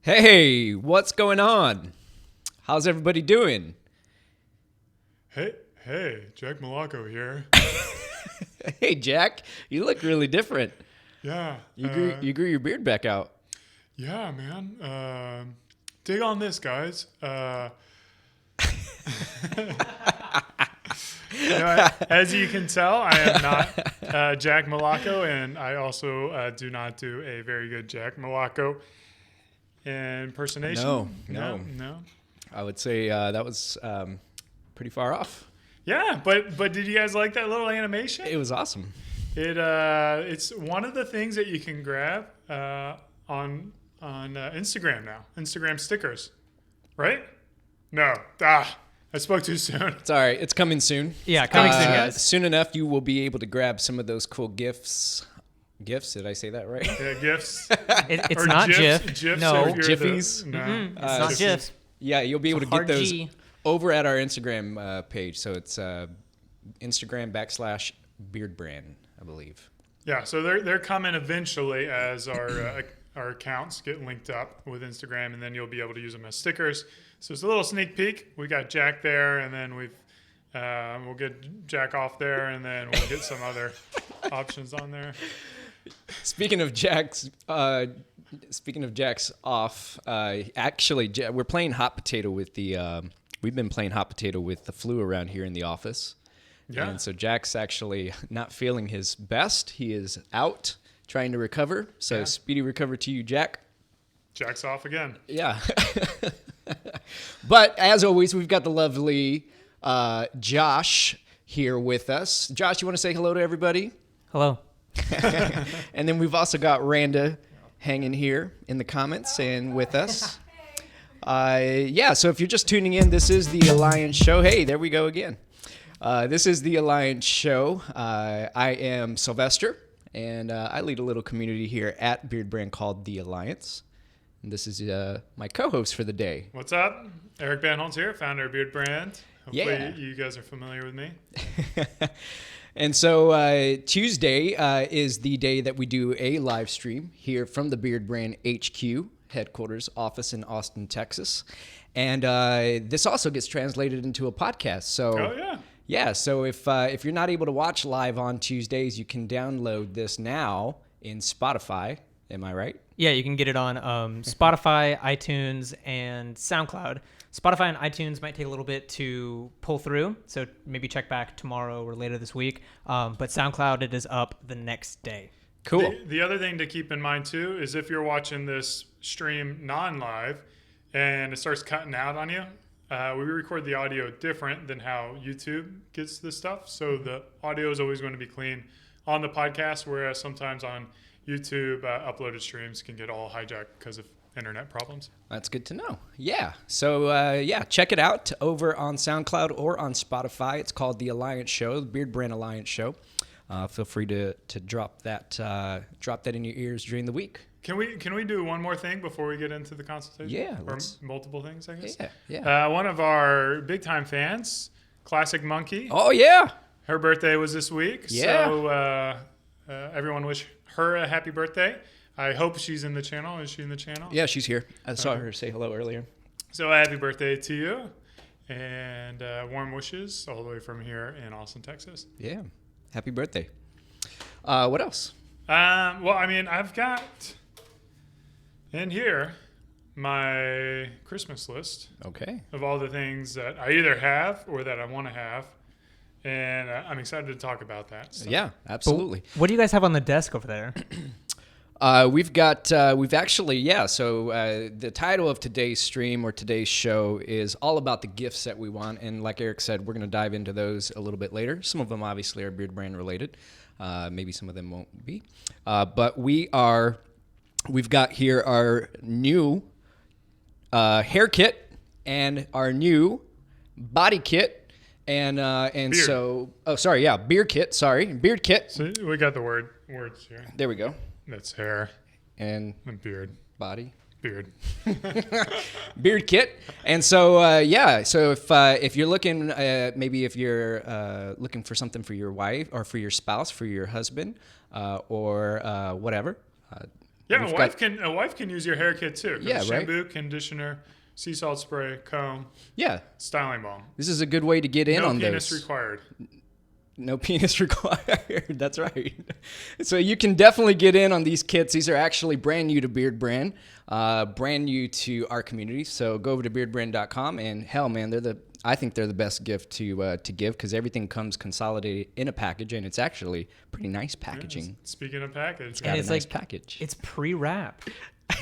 Hey, what's going on? How's everybody doing? Hey, Jack Malacco here. Hey, Jack, you look really different. Yeah. You grew your beard back out. Yeah, man. Dig on this, guys. As you can tell, I am not Jack Malacco, and I also do not do a very good Jack Malacco impersonation. No. No. I would say that was pretty far off. Yeah, but did you guys like that little animation? It was awesome. It's one of the things that you can grab on Instagram now. Instagram stickers, right? No, I spoke too soon. It's all right. It's coming soon. Yeah, coming soon, guys. Soon enough, you will be able to grab some of those cool GIFs. GIFs? Did I say that right? Yeah, GIFs. It's not GIF. GIFs No. Jiffies. It's not GIF. Yeah, you'll be able to get Hard those G. over at our Instagram page. So it's Instagram /Beardbrand, I believe. Yeah, so they're coming eventually as our accounts get linked up with Instagram, and then you'll be able to use them as stickers. So it's a little sneak peek. We got Jack there, and then we'll get Jack off there, and then we'll get some other options on there. Speaking of Jack's off, actually, we're playing hot potato with we've been playing hot potato with the flu around here in the office. Yeah. And so Jack's actually not feeling his best. He is out trying to recover. So speedy recovery to you, Jack. Jack's off again. Yeah. But as always, we've got the lovely Josh here with us. Josh, you want to say hello to everybody? Hello. And then we've also got Randa hanging here in the comments and with us. So if you're just tuning in, this is the Alliance Show. Hey, there we go again. This is the Alliance Show. I am Sylvester, and I lead a little community here at Beardbrand called The Alliance. And this is my co-host for the day. What's up? Eric Van Holt's here, founder of Beardbrand. Hopefully you guys are familiar with me. And so Tuesday is the day that we do a live stream here from the Beardbrand HQ headquarters office in Austin, Texas. And this also gets translated into a podcast. So, yeah, so if you're not able to watch live on Tuesdays, you can download this now in Spotify. Am I right? Yeah, you can get it on Spotify, iTunes, and SoundCloud. Spotify and iTunes might take a little bit to pull through, so maybe check back tomorrow or later this week. But SoundCloud, it is up the next day. Cool. The other thing to keep in mind, too, is if you're watching this stream non-live and it starts cutting out on you, we record the audio different than how YouTube gets this stuff. So the audio is always going to be clean on the podcast, whereas sometimes on YouTube, uploaded streams can get all hijacked because of internet problems. That's good to know. Yeah. So, check it out over on SoundCloud or on Spotify. It's called The Alliance Show, the Beardbrand Alliance Show. Feel free to drop that in your ears during the week. Can we do one more thing before we get into the consultation? Yeah. Or multiple things, I guess? Yeah. One of our big-time fans, Classic Monkey. Oh, yeah. Her birthday was this week. Yeah. So everyone wish her a happy birthday. I hope she's in the channel. Is she in the channel? Yeah, she's here. I saw her say hello earlier. So happy birthday to you. And warm wishes all the way from here in Austin, Texas. Yeah. Happy birthday. What else? I've got in here my Christmas list. Okay. Of all the things that I either have or that I want to have. And I'm excited to talk about that. So. Yeah, absolutely. But what do you guys have on the desk over there? So the title of today's stream or today's show is all about the gifts that we want. And like Eric said, we're going to dive into those a little bit later. Some of them obviously are Beardbrand related. Maybe some of them won't be. But we've got here our new hair kit and our new body kit. Beard kit. Sorry, beard kit. So we got the words here. There we go. That's hair and beard. Body. Beard. Beard kit. And so if you're looking, maybe if you're looking for something for your wife or for your spouse, for your husband, or whatever, Yeah, We've a wife can use your hair kit too. 'Cause Yeah, right. Shampoo, conditioner, sea salt spray, comb, Yeah, styling balm. this is a good way to get in No on penis those. required. No penis required. That's right. So you can definitely get in on these kits. These are actually brand new to Beardbrand, brand new to our community. So go over to beardbrand.com, and hell, man, I think they're the best gift to give, because everything comes consolidated in a package, and it's actually pretty nice packaging. Yeah, speaking of package, Got And a it's nice like package. it's pre-wrapped.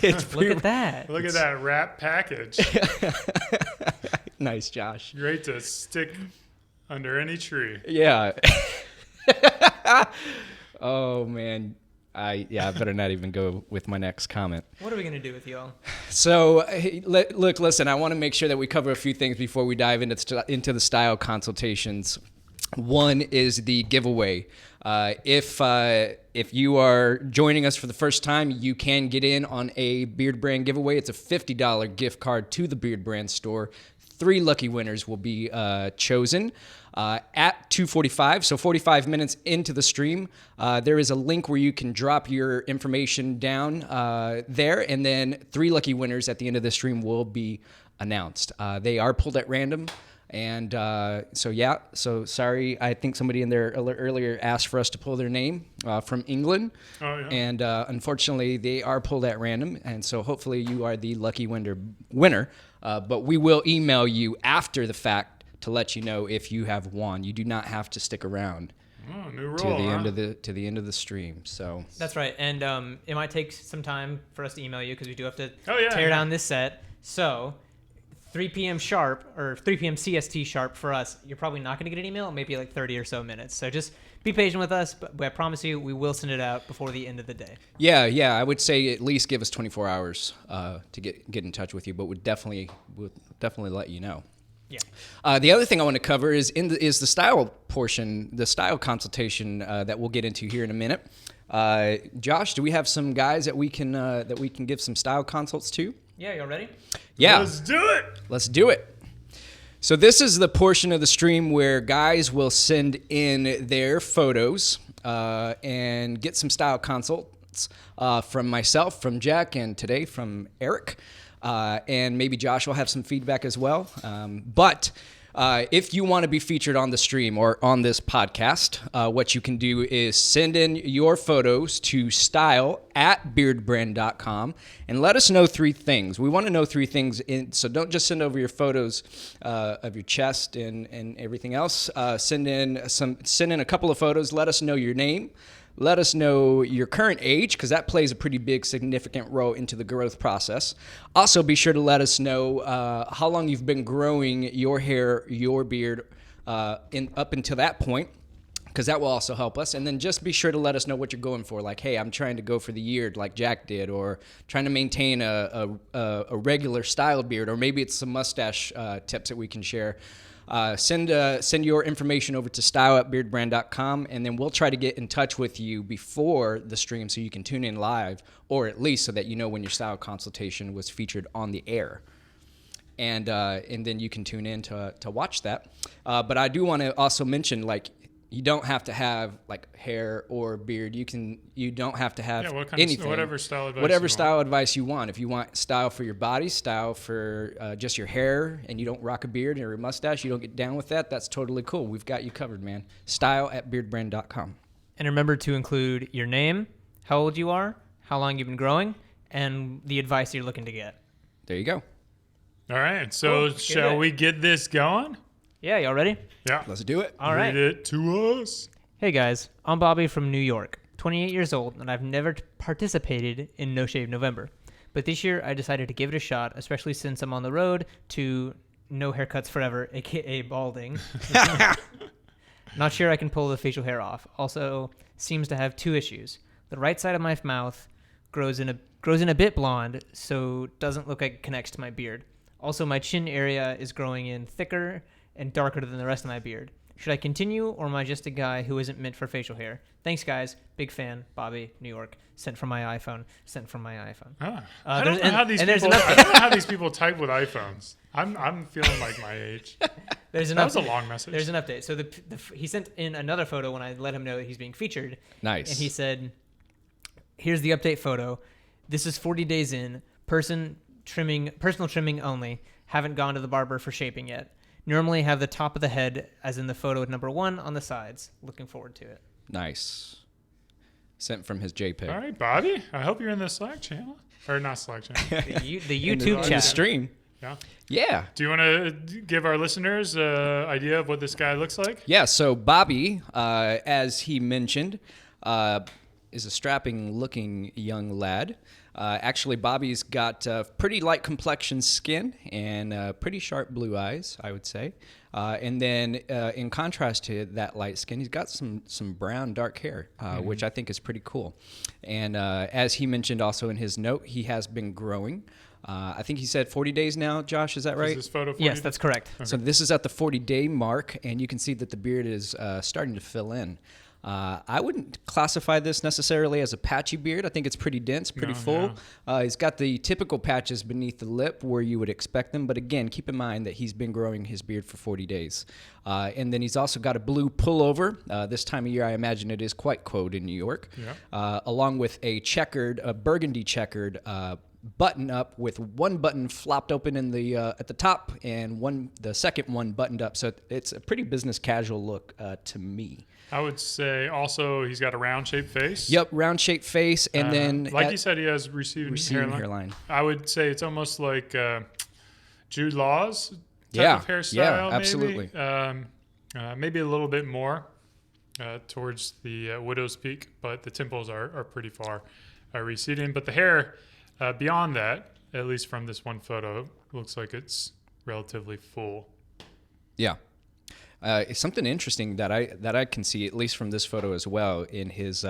It's Look at that. look at that wrap package. nice, Josh. Great to stick under any tree. Yeah. Oh man. I better not even go with my next comment. What are we gonna do with y'all? So, hey, look, listen. I want to make sure that we cover a few things before we dive into the style consultations. One is the giveaway. If you are joining us for the first time, you can get in on a Beardbrand giveaway. It's a $50 gift card to the Beardbrand store. 3 lucky winners will be chosen at 2:45, so 45 minutes into the stream. There is a link where you can drop your information down there, and then 3 lucky winners at the end of the stream will be announced. They are pulled at random. And so sorry, I think somebody in there earlier asked for us to pull their name from England. Oh, yeah. And unfortunately, they are pulled at random. And so hopefully you are the lucky winner. But we will email you after the fact to let you know if you have won. You do not have to stick around Oh, new rule, to the huh? end of the stream. So That's right. And it might take some time for us to email you because we do have to Oh, yeah, tear yeah. down this set. So 3 p.m. sharp, or 3 p.m. CST sharp for us, you're probably not going to get an email, maybe like 30 or so minutes. So just be patient with us, but I promise you we will send it out before the end of the day. yeah, I would say at least give us 24 hours to get in touch with you, but we'll definitely let you know. Yeah. The other thing I want to cover is the style portion, the style consultation that we'll get into here in a minute. Josh, do we have some guys that we can give some style consults to? Yeah, y'all ready? Yeah, Let's do it. let's do it. So this is the portion of the stream where guys will send in their photos and get some style consults from myself, from Jack, and today from Eric. And maybe Josh will have some feedback as well. But if you want to be featured on the stream or on this podcast, what you can do is send in your photos to style@beardbrand.com and let us know 3 things. We want to know 3 things. So don't just send over your photos of your chest and everything else. Send in a couple of photos. Let us know your name. Let us know your current age, because that plays a pretty big, significant role into the growth process. Also, be sure to let us know how long you've been growing your hair, your beard, up until that point, because that will also help us. And then just be sure to let us know what you're going for. Like, hey, I'm trying to go for the year like Jack did, or trying to maintain a regular styled beard, or maybe it's some mustache tips that we can share. Send your information over to style@beardbrand.com, and then we'll try to get in touch with you before the stream so you can tune in live, or at least so that you know when your style consultation was featured on the air. And then you can tune in to watch that. But I do want to also mention, like, you don't have to have like hair or beard. You don't have to have What kind anything. Of, whatever style advice. Whatever you style want. advice you want. If you want style for your body, style for just your hair, and you don't rock a beard or a mustache, you don't get down with that, that's totally cool. We've got you covered, man. Style@beardbrand.com. And remember to include your name, how old you are, how long you've been growing, and the advice you're looking to get. There you go. All right. So Cool. shall we get this going? Yeah, y'all ready? Yeah. Let's do it. All right. Read it to us. Hey guys, I'm Bobby from New York, 28 years old, and I've never participated in No Shave November. But this year I decided to give it a shot, especially since I'm on the road to no haircuts forever, aka balding. Not sure I can pull the facial hair off. Also, seems to have 2 issues. The right side of my mouth grows in a bit blonde, so doesn't look like it connects to my beard. Also, my chin area is growing in thicker and darker than the rest of my beard. Should I continue, or am I just a guy who isn't meant for facial hair? Thanks, guys. Big fan. Bobby, New York. Sent from my iPhone. I don't know how these and there's people. another- I don't know how these people type with iPhones. I'm feeling like my age. There's an That was a update. long message. There's an update. So he sent in another photo when I let him know that he's being featured. Nice. And he said, here's the update photo. This is 40 days in. Personal trimming only. Haven't gone to the barber for shaping yet. Normally have the top of the head, as in the photo at number 1, on the sides. Looking forward to it. Nice. Sent from his JPEG. All right, Bobby. I hope you're in the Slack channel. Or not Slack channel. The In YouTube the chat. stream. Yeah. Yeah. Do you want to give our listeners an idea of what this guy looks like? Yeah, so Bobby, as he mentioned, is a strapping-looking young lad. Actually, Bobby's got pretty light complexion skin and pretty sharp blue eyes, I would say. And then in contrast to that light skin, he's got some brown, dark hair, which I think is pretty cool. And as he mentioned also in his note, he has been growing. I think he said 40 days now, Josh, is that right? Is this photo 40? Yes, that's correct. Okay. So this is at the 40-day mark, and you can see that the beard is starting to fill in. I wouldn't classify this necessarily as a patchy beard. I think it's pretty dense, pretty full. He's got the typical patches beneath the lip where you would expect them. But again, keep in mind that he's been growing his beard for 40 days. And then he's also got a blue pullover. This time of year, I imagine it is quite cold in New York. Yeah. Along with a burgundy checkered button up with one button flopped open in the at the top and the second one buttoned up. So it's a pretty business casual look to me. I would say also he's got a round-shaped face. Yep, round-shaped face, and then like you said, he has receding hairline. I would say it's almost like Jude Law's type of hairstyle. Yeah, absolutely. Maybe a little bit more towards the widow's peak, but the temples are pretty far receding. But the hair beyond that, at least from this one photo, looks like it's relatively full. Yeah. It's something interesting that I can see, at least from this photo as well, in his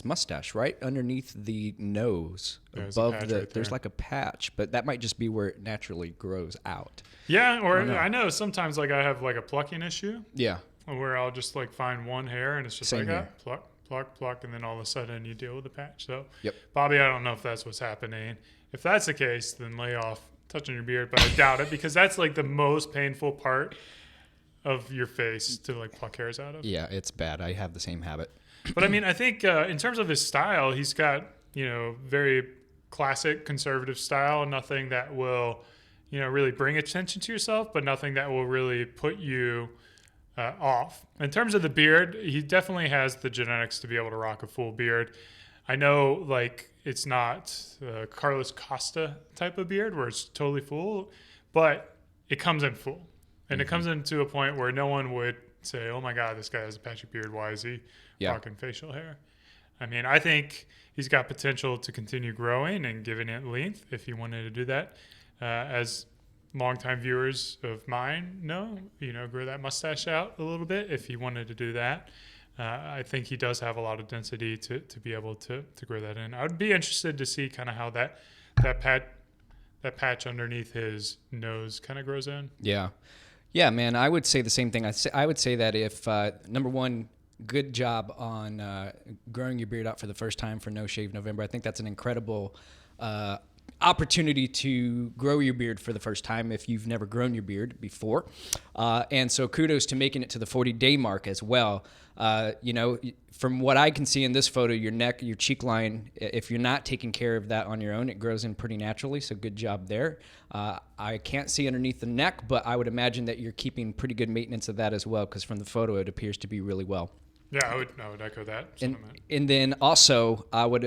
mustache, right underneath the nose, there's above there's like a patch, but that might just be where it naturally grows out. Yeah, or I know sometimes like I have like a plucking issue. Yeah. Where I'll just like find one hair and it's just Same like here. pluck, pluck, pluck, and then all of a sudden you deal with the patch. So, Yep. Bobby, I don't know if that's what's happening. If that's the case, then lay off touching your beard, but I doubt it because that's like the most painful part of your face to like pluck hairs out of. Yeah, it's bad. I have the same habit. But I mean, I think in terms of his style, he's got, very classic conservative style, nothing that will, really bring attention to yourself, but nothing that will really put you off. In terms of the beard, he definitely has the genetics to be able to rock a full beard. I know like it's not Carlos Costa type of beard where it's totally full, but it comes in full. And it comes into a point where no one would say, oh my God, this guy has a patchy beard. Why is he rocking facial hair? I mean, I think he's got potential to continue growing and giving it length if he wanted to do that. As longtime viewers of mine know, grow that mustache out a little bit if he wanted to do that. I think he does have a lot of density to be able to grow that in. I would be interested to see kind of how that patch underneath his nose kind of grows in. Yeah. Yeah, man, I would say the same thing. I would say that if, number one, good job on growing your beard out for the first time for No Shave November. I think that's an incredible opportunity to grow your beard for the first time if you've never grown your beard before. And so kudos to making it to the 40-day mark as well. From what I can see in this photo, your neck, your cheek line, if you're not taking care of that on your own, it grows in pretty naturally. So good job there. I can't see underneath the neck, but I would imagine that you're keeping pretty good maintenance of that as well, because from the photo, it appears to be really well. Yeah, I would echo that sentiment. And then also, I would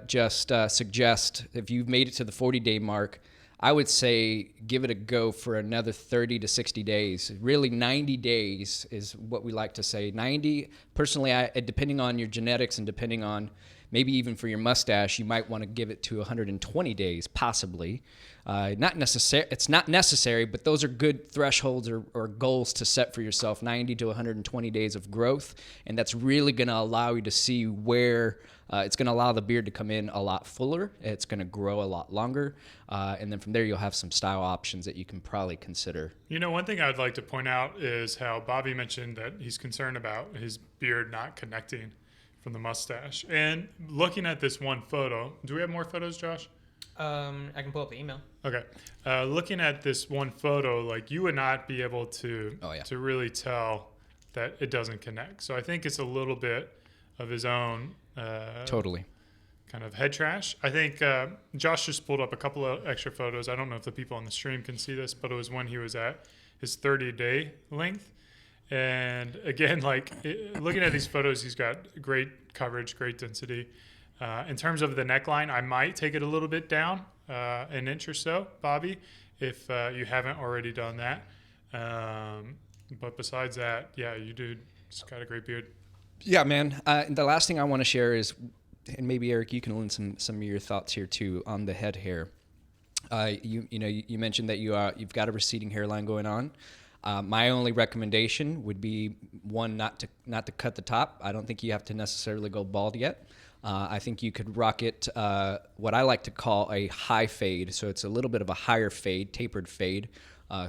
just suggest if you've made it to the 40-day mark, I would say give it a go for another 30 to 60 days. Really, 90 days is what we like to say. 90, personally, depending on your genetics and depending on maybe even for your mustache, you might want to give it to 120 days, possibly. It's not necessary, but those are good thresholds or goals to set for yourself, 90 to 120 days of growth. And that's really going to allow you to see where it's going to allow the beard to come in a lot fuller. It's going to grow a lot longer. And then from there, you'll have some style options that you can probably consider. One thing I'd like to point out is how Bobby mentioned that he's concerned about his beard not connecting from the mustache. And looking at this one photo, do we have more photos, Josh? I can pull up the email. Okay. Looking at this one photo, like you would not be able to to really tell that it doesn't connect. So I think it's a little bit of his own Totally kind of head trash. I think Josh just pulled up a couple of extra photos. I don't know if the people on the stream can see this, but it was when he was at his 30-day length. And again, looking at these photos, he's got great coverage, great density. In terms of the neckline, I might take it a little bit down, an inch or so, Bobby, if you haven't already done that. But besides that, yeah, you dude just got a great beard. Yeah, man. The last thing I want to share is, and maybe Eric, you can lend some of your thoughts here too on the head hair. You mentioned that you've got a receding hairline going on. My only recommendation would be one, not to cut the top. I don't think you have to necessarily go bald yet. I think you could rock it what I like to call a high fade. So it's a little bit of a higher fade, tapered fade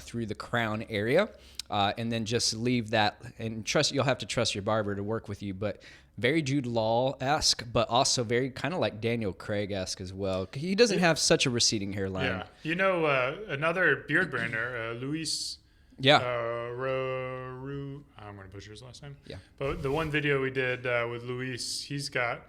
through the crown area, and then just leave that. And you'll have to trust your barber to work with you, but very Jude Law-esque, but also very kind of like Daniel Craig-esque as well. He doesn't have such a receding hairline. Yeah, another beard brander, Luis. Yeah. I'm going to butcher his last name. Yeah. But the one video we did with Luis, he's got,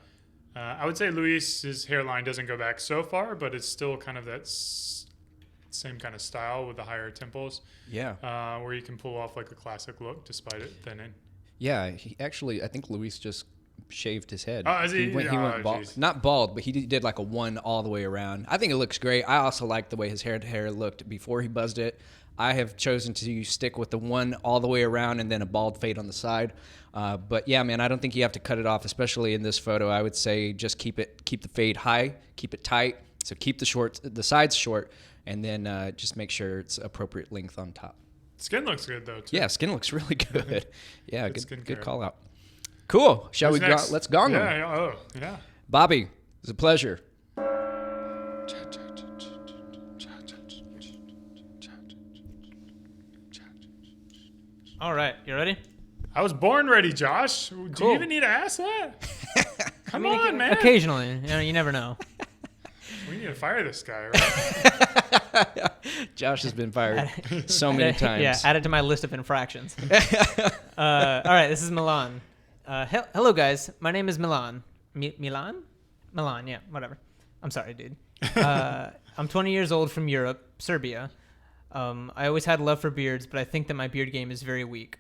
I would say Luis's hairline doesn't go back so far, but it's still kind of that same kind of style with the higher temples. Yeah. Where you can pull off like a classic look despite it thinning. Yeah. I think Luis just shaved his head. Oh, is he? He went bald. Geez. Not bald, but he did like a one all the way around. I think it looks great. I also like the way his hair looked before he buzzed it. I have chosen to stick with the one all the way around and then a bald fade on the side. But yeah, man, I don't think you have to cut it off, especially in this photo. I would say just keep the fade high, keep it tight. So keep the sides short, and then just make sure it's appropriate length on top. Skin looks good though too. Yeah, skin looks really good. Yeah, good call out. Cool. Shall Who's we next? let's gong them. Yeah. Bobby, it's a pleasure. All right, you ready? I was born ready, Josh. Do Cool. you even need to ask that? Come on, man. Occasionally, you never know. We need to fire this guy, right? Josh has been fired so many times. Yeah, add it to my list of infractions. All right, this is Milan. Hello, guys. My name is Milan. Milan? Milan, yeah, whatever. I'm sorry, dude. I'm 20 years old from Europe, Serbia. I always had love for beards, but I think that my beard game is very weak.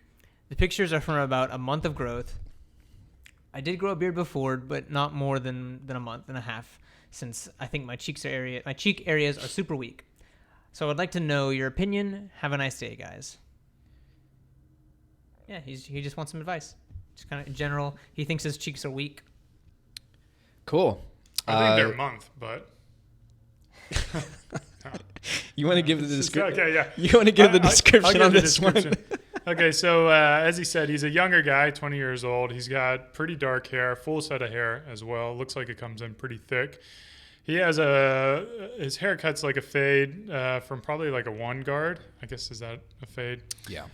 The pictures are from about a month of growth. I did grow a beard before, but not more than a month and a half, since I think my cheek areas are super weak. So I'd like to know your opinion. Have a nice day, guys. Yeah, he just wants some advice. Just kind of in general, he thinks his cheeks are weak. Cool. I think they're a month, but You want to give the description? Okay, yeah. You want to give the description I'll give on the this description. one? Okay, so as he said, he's a younger guy, 20 years old. He's got pretty dark hair, full set of hair as well. Looks like it comes in pretty thick. He has his haircut's like a fade from probably like a one guard. I guess, is that a fade? Yeah.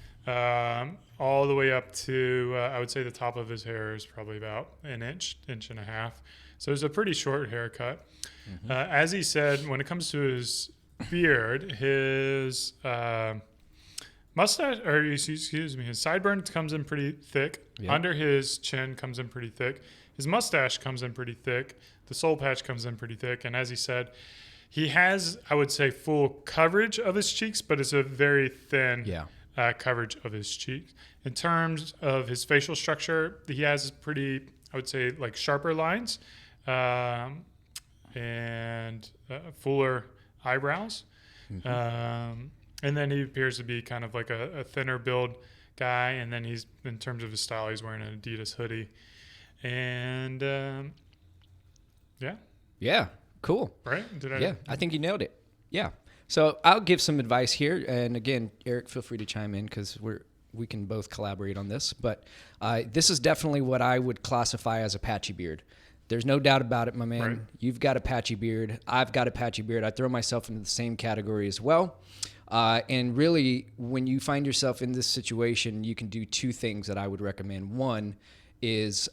All the way up to, I would say the top of his hair is probably about an inch and a half. So it's a pretty short haircut. Mm-hmm. As he said, when it comes to his beard, his mustache, or excuse me, his sideburn comes in pretty thick. Yep. Under his chin comes in pretty thick. His mustache comes in pretty thick. The soul patch comes in pretty thick. And as he said, he has, I would say, full coverage of his cheeks, but it's a very thin coverage of his cheeks. In terms of his facial structure, he has pretty, I would say, like sharper lines and fuller eyebrows. Mm-hmm. And then he appears to be kind of like a thinner build guy. And then he's, in terms of his style, he's wearing an Adidas hoodie. And Yeah, cool. Right? I think you nailed it. Yeah. So I'll give some advice here. And again, Eric, feel free to chime in because we can both collaborate on this. But this is definitely what I would classify as a patchy beard. There's no doubt about it, my man. Right. You've got a patchy beard. I've got a patchy beard. I throw myself into the same category as well. And really, when you find yourself in this situation, you can do two things that I would recommend. One is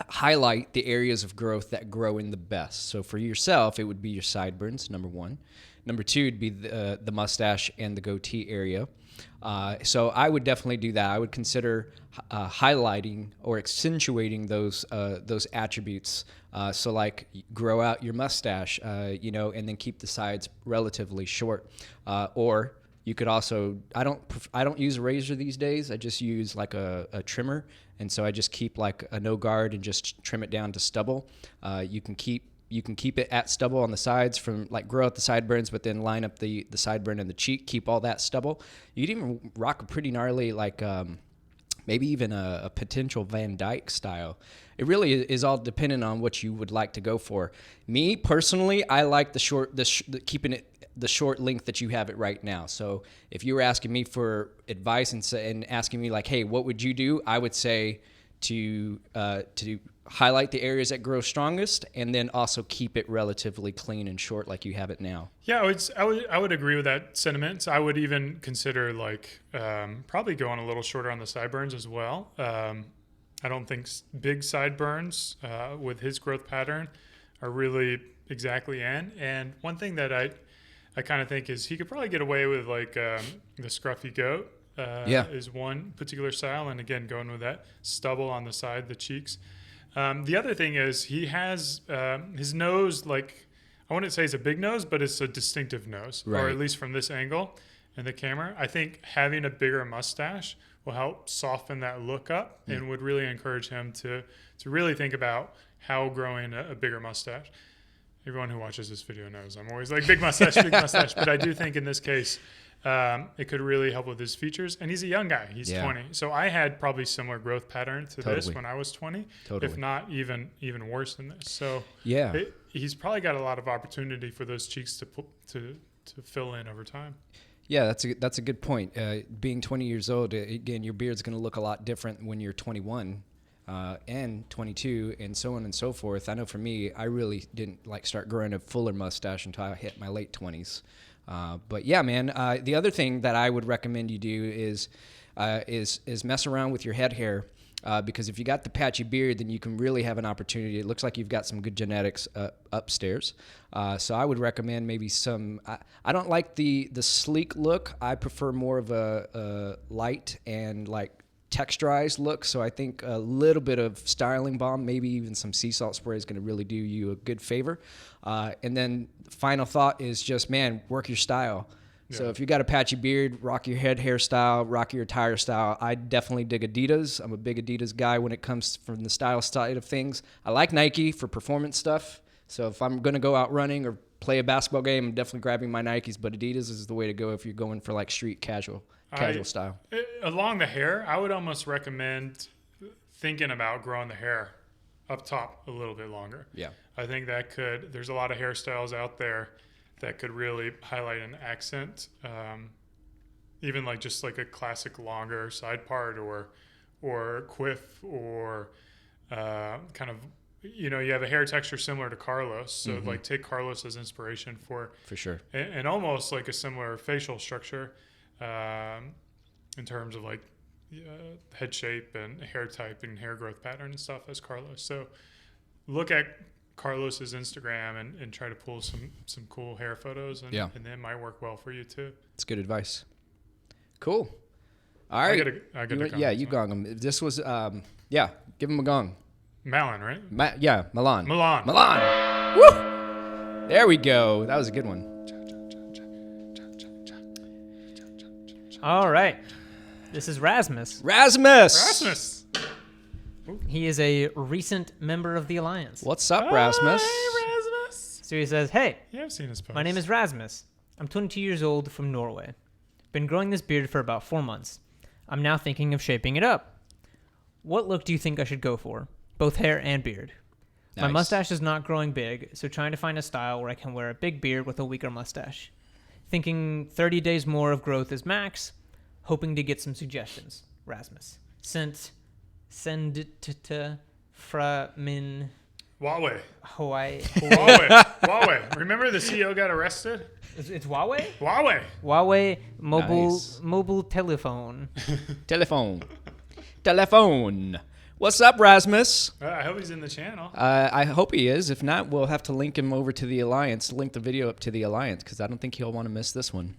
highlight the areas of growth that grow in the best. So for yourself, it would be your sideburns, number one. Number two would be the mustache and the goatee area. So I would definitely do that. I would consider highlighting or accentuating those attributes. So like grow out your mustache, and then keep the sides relatively short. Or you could also, I don't use a razor these days. I just use like a trimmer. And so I just keep like a no guard and just trim it down to stubble. You can keep it at stubble on the sides from like grow out the sideburns, but then line up the sideburn and the cheek, keep all that stubble. You'd even rock a pretty gnarly, like maybe even a potential Van Dyke style. It really is all dependent on what you would like to go for. Me personally, I like keeping it the short length that you have it right now. So if you were asking me for advice and asking me like, hey, what would you do? I would say to highlight the areas that grow strongest, and then also keep it relatively clean and short like you have it now. Yeah, I would agree with that sentiment. So I would even consider like probably going a little shorter on the sideburns as well. I don't think big sideburns with his growth pattern are really exactly in. And one thing that I kind of think is he could probably get away with like the scruffy goat. Is one particular style, and again going with that stubble on the side, the cheeks. The other thing is he has his nose, like I wouldn't say it's a big nose, but it's a distinctive nose, right. Or at least from this angle in the camera. I think having a bigger mustache will help soften that look up and would really encourage him to really think about how growing a bigger mustache. Everyone who watches this video knows I'm always like big mustache, but I do think in this case it could really help with his features. And he's a young guy. He's 20. So I had probably similar growth pattern to this when I was 20, if not even worse than this. So he's probably got a lot of opportunity for those cheeks to fill in over time. Yeah, that's a good point. Being 20 years old, again, your beard's going to look a lot different when you're 21 and 22 and so on and so forth. I know for me, I really didn't like start growing a fuller mustache until I hit my late 20s. But yeah, man, the other thing that I would recommend you do is mess around with your head hair. Because if you got the patchy beard, then you can really have an opportunity. It looks like you've got some good genetics upstairs. So I would recommend maybe some. I don't like the sleek look. I prefer more of a light and like texturized look. So I think a little bit of styling balm, maybe even some sea salt spray is going to really do you a good favor. And then the final thought is just, man, work your style. So if you got a patchy beard, rock your head hairstyle, rock your attire style. I definitely dig Adidas. I'm a big Adidas guy when it comes from the style side of things. I like Nike for performance stuff. So if I'm going to go out running or play a basketball game, I'm definitely grabbing my Nikes. But Adidas is the way to go if you're going for like street casual style. Along the hair, I would almost recommend thinking about growing the hair up top a little bit longer. Yeah. I think there's a lot of hairstyles out there that could really highlight an accent, even like just like a classic longer side part or quiff or kind of, you have a hair texture similar to Carlos. So like take Carlos as inspiration for sure. And almost like a similar facial structure in terms of like head shape and hair type and hair growth pattern and stuff as Carlos. So look at Carlos's Instagram and try to pull some cool hair photos and that might work well for you too. It's good advice. Cool. All right. I got a gong. Yeah, you gong him. This was give him a gong. Milan, right? Milan. Milan. Woo! There we go. That was a good one. All right. This is Rasmus. Rasmus. He is a recent member of the Alliance. What's up, Rasmus? Hey, Rasmus. So he says, hey, Yeah, I've seen his post. my name is Rasmus. I'm 22 years old from Norway. Been growing this beard for about 4 months. I'm now thinking of shaping it up. What look do you think I should go for? Both hair and beard. My Nice. mustache is not growing big, so trying to find a style where I can wear a big beard with a weaker mustache. Thinking 30 days more of growth is max. Hoping to get some suggestions. Rasmus. Send it to fra min Huawei. Hawaii. Huawei. Remember the CEO got arrested? It's Huawei? Huawei. Mobile Nice. mobile telephone. Telephone. What's up, Rasmus? I hope he's in the channel. I hope he is. If not, we'll have to link him over to the Alliance, link the video up to the Alliance, because I don't think he'll want to miss this one.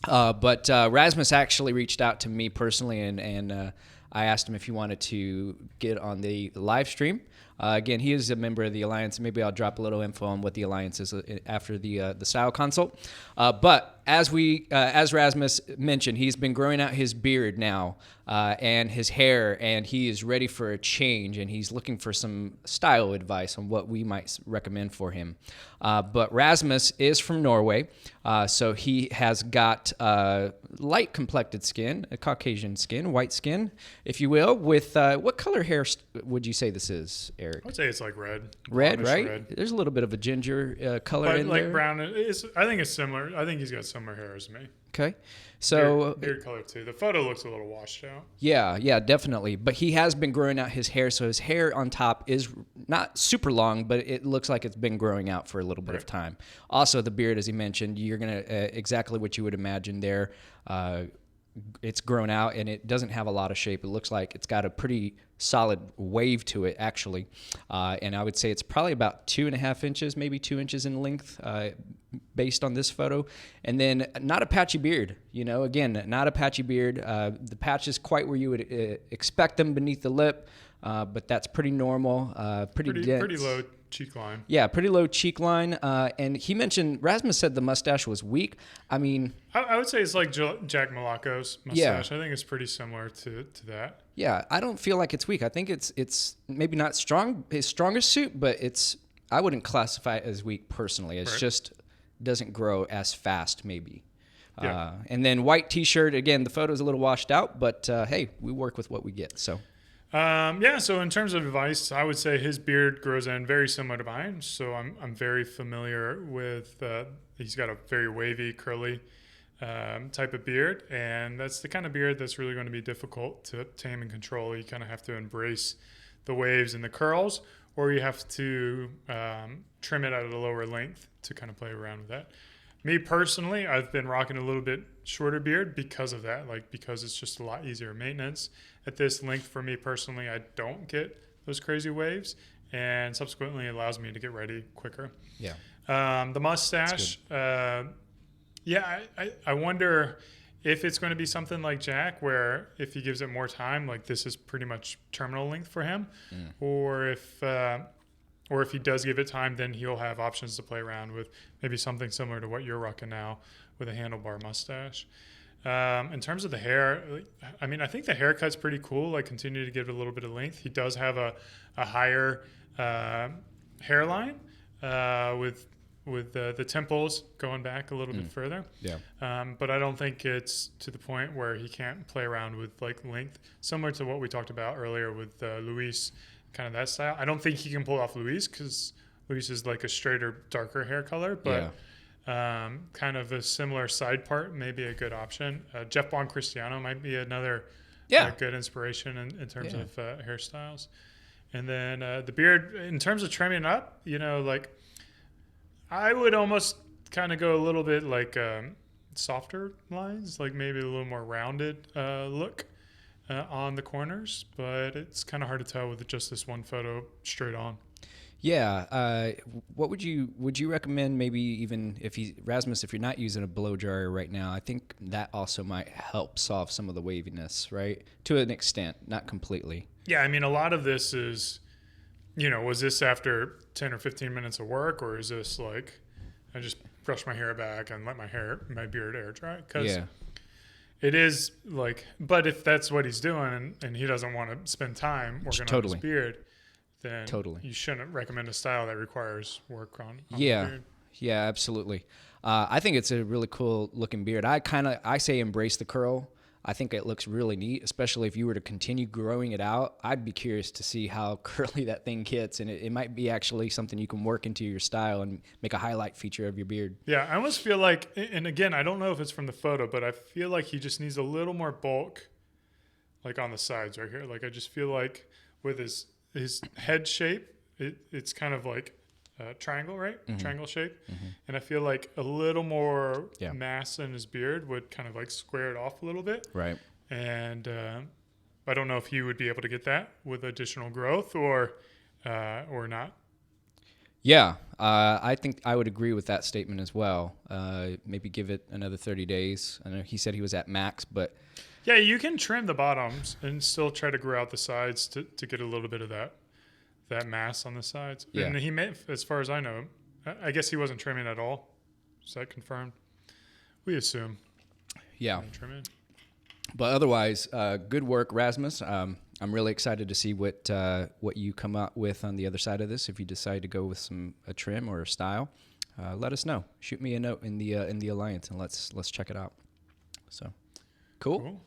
But Rasmus actually reached out to me personally, and I asked him if he wanted to get on the live stream. Again, he is a member of the Alliance. Maybe I'll drop a little info on what the Alliance is after the style consult. But as Rasmus mentioned, he's been growing out his beard now and his hair, and he is ready for a change, and he's looking for some style advice on what we might recommend for him. But Rasmus is from Norway, so he has got light complected skin, a Caucasian skin, white skin, if you will, with what color hair would you say this is, Eric? I would say it's like red. Red, right? Red. There's a little bit of a ginger color But in like there. brown. I think it's similar. I think he's got similar hair as me. Okay. So Beard color too. The photo looks a little washed out. yeah, definitely. But he has been growing out his hair, so his hair on top is not super long, but it looks like it's been growing out for a little bit of time. Also, the beard, as he mentioned, you're gonna exactly what you would imagine there. It's grown out and it doesn't have a lot of shape. It looks like it's got a pretty solid wave to it, actually. And I would say it's probably about 2.5 inches, maybe 2 inches in length, based on this photo. And then not a patchy beard, again, not a patchy beard. The patch is quite where you would expect them beneath the lip, but that's pretty normal, pretty dense. Pretty low cheek line. Yeah, pretty low cheek line. And he mentioned, Rasmus said the mustache was weak. I mean, I would say it's like Jack Malaco's mustache. I think it's pretty similar to that. Yeah, I don't feel like it's weak. I think it's maybe not his strongest suit, but I wouldn't classify it as weak personally. It's just doesn't grow as fast, maybe. Yeah. And then white T-shirt. Again, the photo's a little washed out, but hey, we work with what we get. So. So in terms of advice, I would say his beard grows in very similar to mine. So I'm very familiar with, he's got a very wavy, curly type of beard. And that's the kind of beard that's really going to be difficult to tame and control. You kind of have to embrace the waves and the curls, or you have to trim it at a lower length to kind of play around with that. Me personally, I've been rocking a little bit shorter beard because of that, because it's just a lot easier maintenance. At this length for me personally, I don't get those crazy waves, and subsequently it allows me to get ready quicker. Yeah. The mustache, I wonder if it's going to be something like Jack, where if he gives it more time, this is pretty much terminal length for him, or if he does give it time, then he'll have options to play around with, maybe something similar to what you're rocking now with a handlebar mustache. In terms of the hair, I think the haircut's pretty cool. I continue to give it a little bit of length. He does have a higher hairline with the temples going back a little bit further. Yeah. But I don't think it's to the point where he can't play around with length, similar to what we talked about earlier with Luis, kind of that style. I don't think he can pull off Luis, because Luis is a straighter, darker hair color, but kind of a similar side part may be a good option. Jeff Bon Cristiano might be another good inspiration in terms of hairstyles. And then the beard, in terms of trimming up, I would almost kind of go a little bit softer lines, maybe a little more rounded look on the corners, but it's kind of hard to tell with just this one photo straight on. Yeah. What would you recommend? Maybe even Rasmus, if you're not using a blow dryer right now, I think that also might help solve some of the waviness, right? To an extent, not completely. Yeah, a lot of this is, was this after 10 or 15 minutes of work, or is this I just brush my hair back and let my beard air dry? Because it is but if that's what he's doing and he doesn't want to spend time working on his beard, then you shouldn't recommend a style that requires work on the beard. Yeah, absolutely. I think it's a really cool looking beard. I say embrace the curl. I think it looks really neat, especially if you were to continue growing it out. I'd be curious to see how curly that thing gets, and it might be actually something you can work into your style and make a highlight feature of your beard. Yeah, I almost feel and again, I don't know if it's from the photo, but I feel like he just needs a little more bulk, on the sides right here. I just feel with his head shape, it's kind of triangle, right? Mm-hmm. Triangle shape. Mm-hmm. And I feel a little more mass in his beard would kind of square it off a little bit. Right. And I don't know if he would be able to get that with additional growth or not. Yeah, I think I would agree with that statement as well. Maybe give it another 30 days. I know he said he was at max, but Yeah, you can trim the bottoms and still try to grow out the sides to get a little bit of that mass on the sides. Yeah. And he may, as far as I know, I guess he wasn't trimming at all. Is that confirmed? We assume. yeah. Trimming. But otherwise, good work, Rasmus. I'm really excited to see what you come up with on the other side of this. If you decide to go with a trim or a style, let us know. Shoot me a note in the alliance, and let's check it out. So, cool.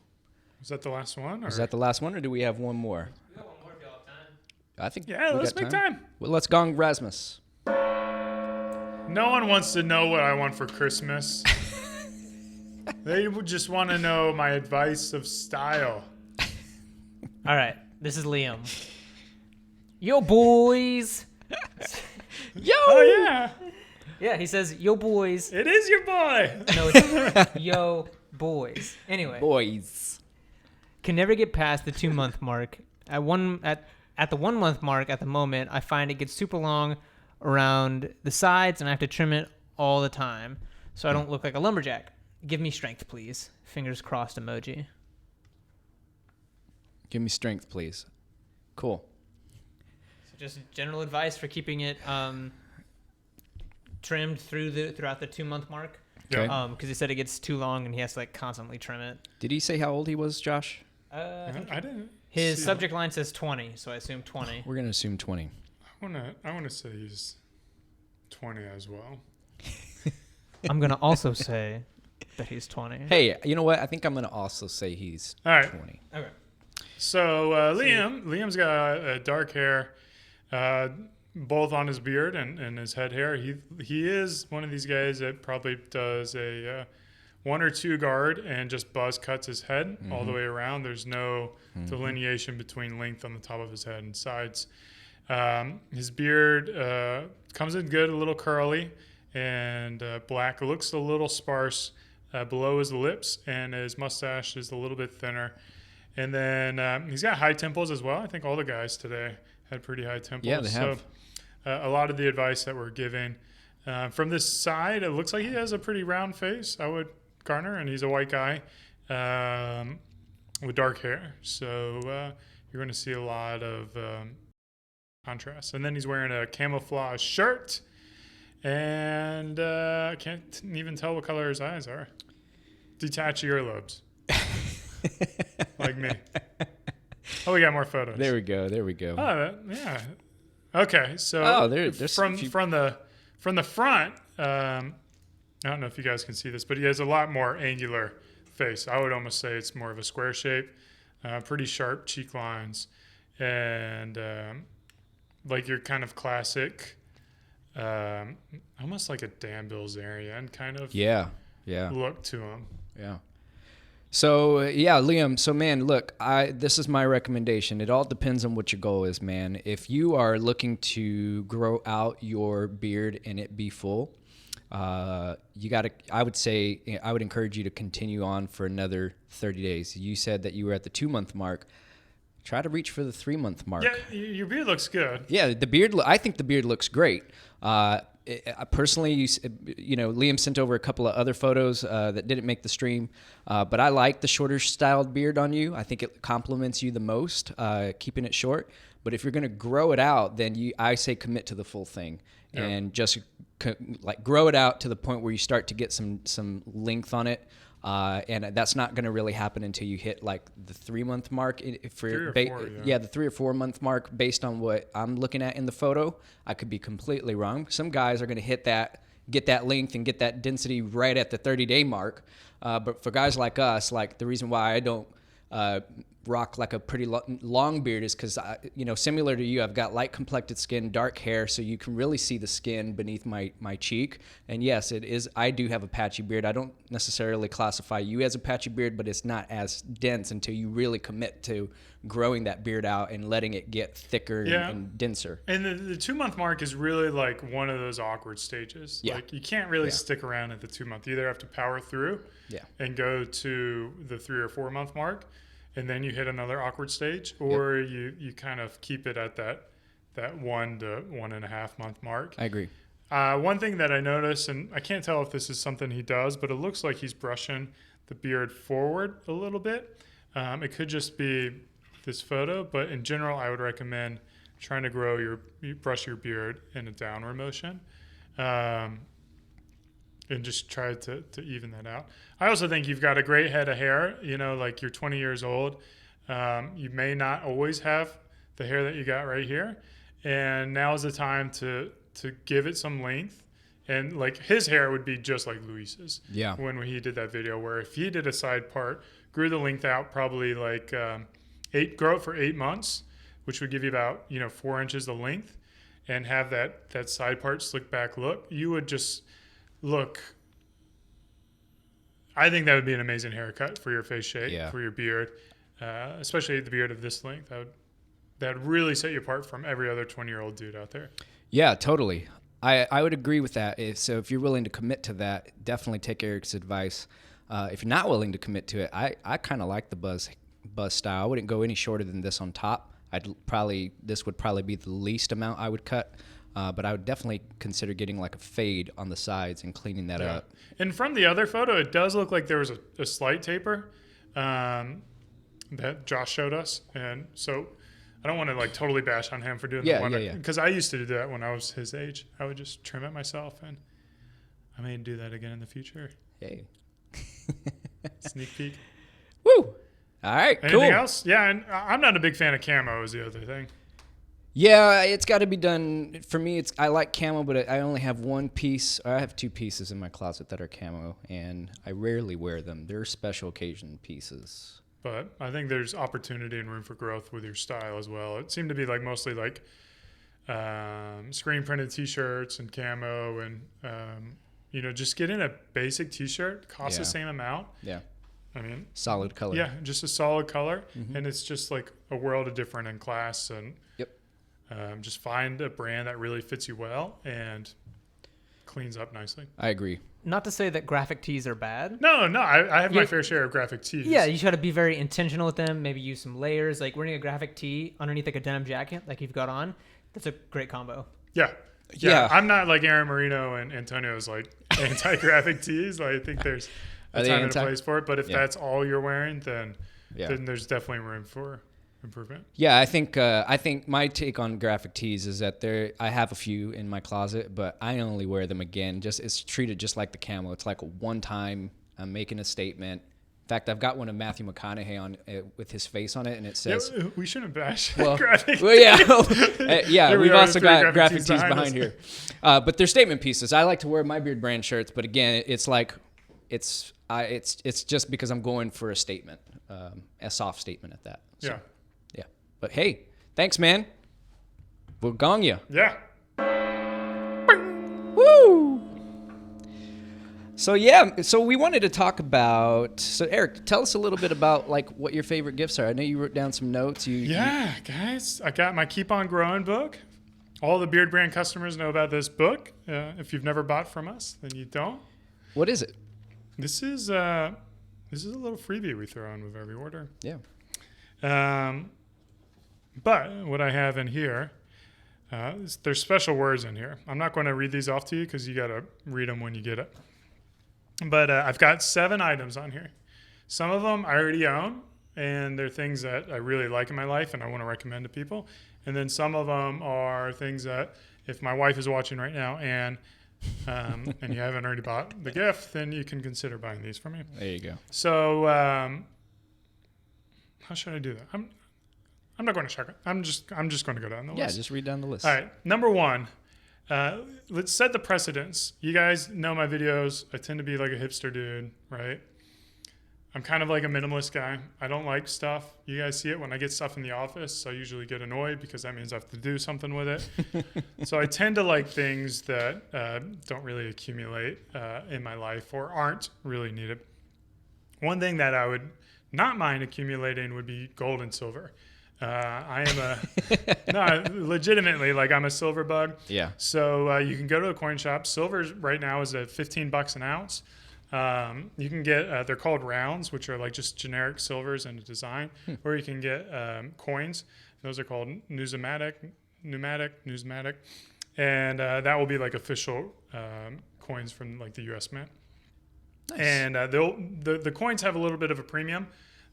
Was that the last one? Or? Is that the last one, or do we have one more? We got one more if y'all have time. I think. Yeah, we let's got make time. Well, let's gong Rasmus. No one wants to know what I want for Christmas. They would just want to know my advice of style. All right, this is Liam. Yo, boys. Yo. Oh yeah, Yeah, he says, yo, boys. it is your boy. No, it's yo, boys. Anyway, Boys. can never get past the 2-month mark. At the 1 month mark at the moment, I find it gets super long around the sides, and I have to trim it all the time, so I don't look like a lumberjack. Give me strength, please. Fingers crossed emoji. Give me strength, please. Cool. So just general advice for keeping it trimmed throughout the 2-month mark. Okay. Because he said it gets too long and he has to constantly trim it. Did he say how old he was, Josh? I think I didn't. his see subject line says 20, so I assume 20. We're gonna assume 20. I wanna say he's 20 as well. I'm gonna also say that he's 20. Hey, you know what? I think I'm gonna also say he's All right. 20. Okay. So Liam's got dark hair, both on his beard and his head hair. He is one of these guys that probably does a 1 or 2 guard and just buzz cuts his head all the way around. There's no delineation between length on the top of his head and sides. His beard comes in good, a little curly and black. It looks a little sparse below his lips, and his mustache is a little bit thinner. And then he's got high temples as well. I think all the guys today had pretty high temples. Yeah, they have. So a lot of the advice that we're giving from this side, it looks like he has a pretty round face, I would garner, and he's a white guy with dark hair. So you're going to see a lot of contrast. And then he's wearing a camouflage shirt, and I can't even tell what color his eyes are. Detached earlobes. Like me. Oh, we got more photos. There we go. Oh, yeah. Okay, so there's from a few- from the front. I don't know if you guys can see this, but he has a lot more angular face. I would almost say it's more of a square shape, pretty sharp cheek lines, and like your kind of classic, almost like a Dan Bilzerian kind of look to him. Yeah. So, Liam, so man, look, this is my recommendation. It all depends on what your goal is, man. If you are looking to grow out your beard and it be full, I would encourage you to continue on for another 30 days. You said that you were at the 2-month mark. Try to reach for the 3-month mark. Yeah, your beard looks good. Yeah, I think the beard looks great. Personally, Liam sent over a couple of other photos that didn't make the stream, but I like the shorter styled beard on you. I think it complements you the most, keeping it short. But if you're going to grow it out, then I say commit to the full thing and just grow it out to the point where you start to get some length on it. And that's not going to really happen until you hit like the 3-month mark. The 3 or 4 month mark, based on what I'm looking at in the photo. I could be completely wrong. Some guys are going to get that length and get that density right at the 30-day mark. But for guys like us, like the reason why I don't rock like a pretty long beard is because, similar to you, I've got light complected skin, dark hair, so you can really see the skin beneath my cheek. And yes, it is. I do have a patchy beard. I don't necessarily classify you as a patchy beard, but it's not as dense until you really commit to growing that beard out and letting it get thicker and denser. And the 2-month mark is really like one of those awkward stages. Yeah. Like you can't really stick around at the 2 month. You either have to power through and go to the 3 or 4 month mark and then you hit another awkward stage, or you kind of keep it at that 1 to 1.5 month mark. I agree. One thing that I noticed, and I can't tell if this is something he does, but it looks like he's brushing the beard forward a little bit. It could just be this photo, but in general, I would recommend trying to brush your beard in a downward motion, and just try to even that out. I also think you've got a great head of hair. Like you're 20 years old. You may not always have the hair that you got right here, and now is the time to give it some length. And like his hair would be just like Luis's. Yeah. When he did that video, where if he did a side part, grew the length out probably like grow it for 8 months, which would give you about 4 inches of length, and have that side part slick back look, you would just look. I think that would be an amazing haircut for your face shape, for your beard, especially the beard of this length. That would really set you apart from every other 20-year-old dude out there. Yeah, totally. I would agree with that. So if you're willing to commit to that, definitely take Eric's advice. If you're not willing to commit to it, I kind of like the buzz style. I wouldn't go any shorter than this on top. This would probably be the least amount I would cut, but I would definitely consider getting like a fade on the sides and cleaning that up. And from the other photo, it does look like there was a slight taper that Josh showed us, and so I don't want to like totally bash on him for doing the one because I used to do that when I was his age. I would just trim it myself, and I may do that again in the future. Hey. Sneak peek. Woo! All right, Anything cool. else? Yeah, and I'm not a big fan of camo is the other thing. Yeah, it's got to be done. For me, I like camo, but I only have one piece. I have 2 pieces in my closet that are camo, and I rarely wear them. They're special occasion pieces. But I think there's opportunity and room for growth with your style as well. It seemed to be like mostly like screen printed T-shirts and camo, and just getting a basic T-shirt costs the same amount. Yeah. I mean, solid color. Yeah, just a solid color, and it's just like a world of different in class. And just find a brand that really fits you well and cleans up nicely. I agree. Not to say that graphic tees are bad. No, I have my fair share of graphic tees. Yeah, you got to be very intentional with them. Maybe use some layers, like wearing a graphic tee underneath like a denim jacket, like you've got on. That's a great combo. Yeah. I'm not like Aaron Marino and Antonio's like anti-graphic tees. Like, I think there's a time and a place for it. But if that's all you're wearing, then there's definitely room for improvement. Yeah, I think my take on graphic tees is that I have a few in my closet, but I only wear them again. It's treated just like the camo. It's like a one time. I'm making a statement. In fact, I've got one of Matthew McConaughey on with his face on it, and it says, "We shouldn't bash graphic." Well, yeah, we've we also got graphic tees behind us. here, but they're statement pieces. I like to wear my Beardbrand shirts, but again, it's just because I'm going for a statement, a soft statement at that. So, yeah. But hey, thanks, man. We'll gong you. Yeah. Woo! So we wanted to talk about. So Eric, tell us a little bit about like what your favorite gifts are. I know you wrote down some notes. Guys, I got my Keep On Growing book. All the Beardbrand customers know about this book. If you've never bought from us, then you don't. What is it? This is a little freebie we throw in with every order. Yeah. But what I have in here, there's special words in here. I'm not going to read these off to you because you got to read them when you get it. But I've got 7 items on here. Some of them I already own, and they're things that I really like in my life and I want to recommend to people. And then some of them are things that if my wife is watching right now and you haven't already bought the gift, then you can consider buying these from me. There you go. So how should I do that? I'm not going to check it. I'm just going to go down the list. Yeah, just read down the list. All right. Number 1. Let's set the precedence. You guys know my videos. I tend to be like a hipster dude, right? I'm kind of like a minimalist guy. I don't like stuff. You guys see it when I get stuff in the office. I usually get annoyed because that means I have to do something with it. So I tend to like things that don't really accumulate in my life or aren't really needed. One thing that I would not mind accumulating would be gold and silver. I am legitimately, like I'm a silver bug. Yeah. So you can go to a coin shop. Silver right now is at $15 an ounce. You can get they're called rounds, which are like just generic silvers and a design, or you can get coins. Those are called numismatic, and that will be like official coins from like the U.S. Mint. Nice. And the coins have a little bit of a premium,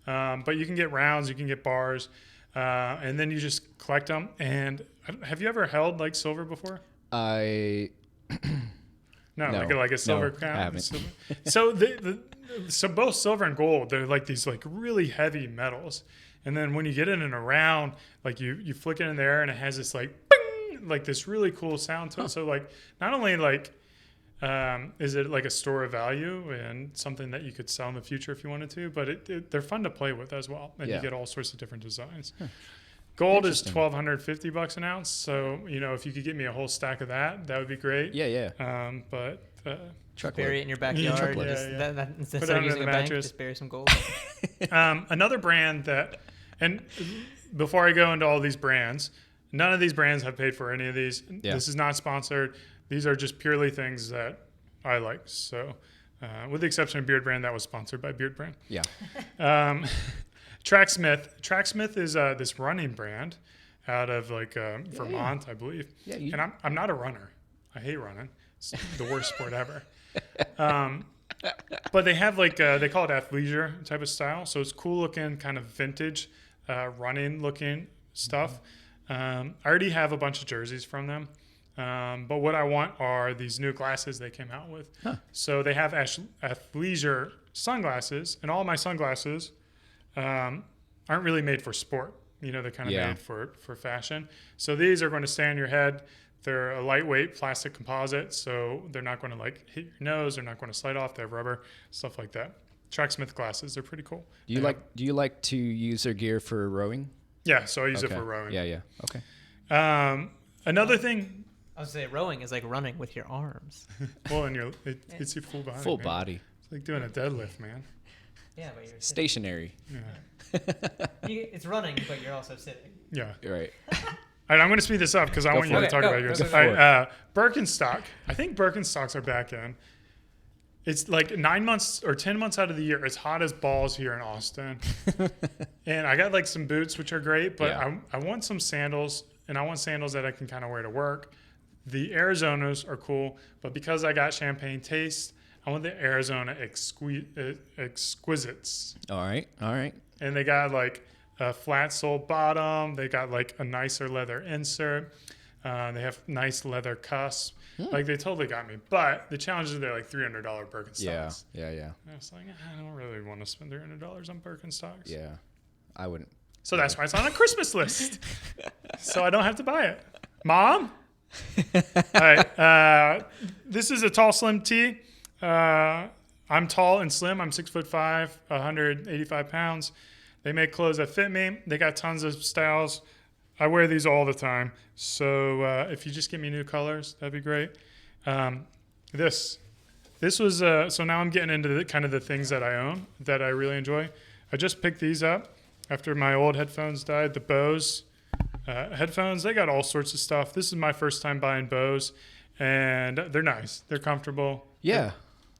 but you can get rounds, you can get bars, and then you just collect them. And have you ever held like silver before? I No, No. like a silver No, crown. I haven't. So so both silver and gold, they're like these like really heavy metals. And then when you get it in a round, like you flick it in there and it has this like bing, like this really cool sound to it. So like not only like is it like a store of value and something that you could sell in the future if you wanted to, but they're fun to play with as well. And Yeah. you get all sorts of different designs. Gold is Interesting. $1,250 an ounce. So, if you could get me a whole stack of that would be great. yeah. But Truckload. Bury it in your backyard. chocolate. Just, Yeah. That, instead Put it of under using the a bank, mattress. just bury some gold. another brand that, and before I go into all these brands, none of these brands have paid for any of these. Yeah. This is not sponsored. These are just purely things that I like. So, with the exception of Beardbrand, that was sponsored by Beardbrand. Yeah. Tracksmith is this running brand out of like Vermont, I believe. Yeah, And I'm not a runner. I hate running. It's the worst sport ever. But they have like they call it athleisure type of style, so it's cool looking, kind of vintage, running looking stuff. I already have a bunch of jerseys from them, but what I want are these new glasses they came out with. So they have athleisure sunglasses, and all my sunglasses aren't really made for sport. They're kind of Yeah. made for fashion. So these are going to stay on your head. They're a lightweight plastic composite, so they're not going to like hit your nose. They're not going to slide off. They have rubber, stuff like that. Tracksmith glasses, they're pretty cool. Do you like to use their gear for rowing? Yeah, so I use it Okay. for rowing. Yeah. Okay. Another thing, I would say rowing is like running with your arms. well, it's your full body. Full man. body. It's like doing a deadlift, man. Yeah, but you're Stationary. Yeah. it's running, but you're also sitting. Yeah. Right. All right, I'm going to speed this up because I Go want you for to it. talk Go, about go, yours. go, All go. right, Birkenstock. I think Birkenstocks are back in. It's like 9 months or 10 months out of the year. It's hot as balls here in Austin. And I got like some boots, which are great, but Yeah. I want some sandals, and I want sandals that I can kind of wear to work. The Arizonas are cool, but because I got champagne taste, I want the Arizona Exquisites. All right. And they got like a flat sole bottom. They got like a nicer leather insert. They have nice leather cusps. Like they totally got me. But the challenge is they're like $300 Birkenstocks. Yeah. And I was like, I don't really want to spend $300 on Birkenstocks. Yeah. I wouldn't. So that's why it's on a Christmas list. So I don't have to buy it. Mom? All right. This is a tall, slim tee. I'm tall and slim. I'm 6'5", 185 pounds. They make clothes that fit me. They got tons of styles. I wear these all the time. So if you just give me new colors, that'd be great. This was so now I'm getting into kind of the things that I own that I really enjoy. I just picked these up after my old headphones died. The Bose headphones. They got all sorts of stuff. This is my first time buying Bose, and they're nice. They're comfortable. Yeah.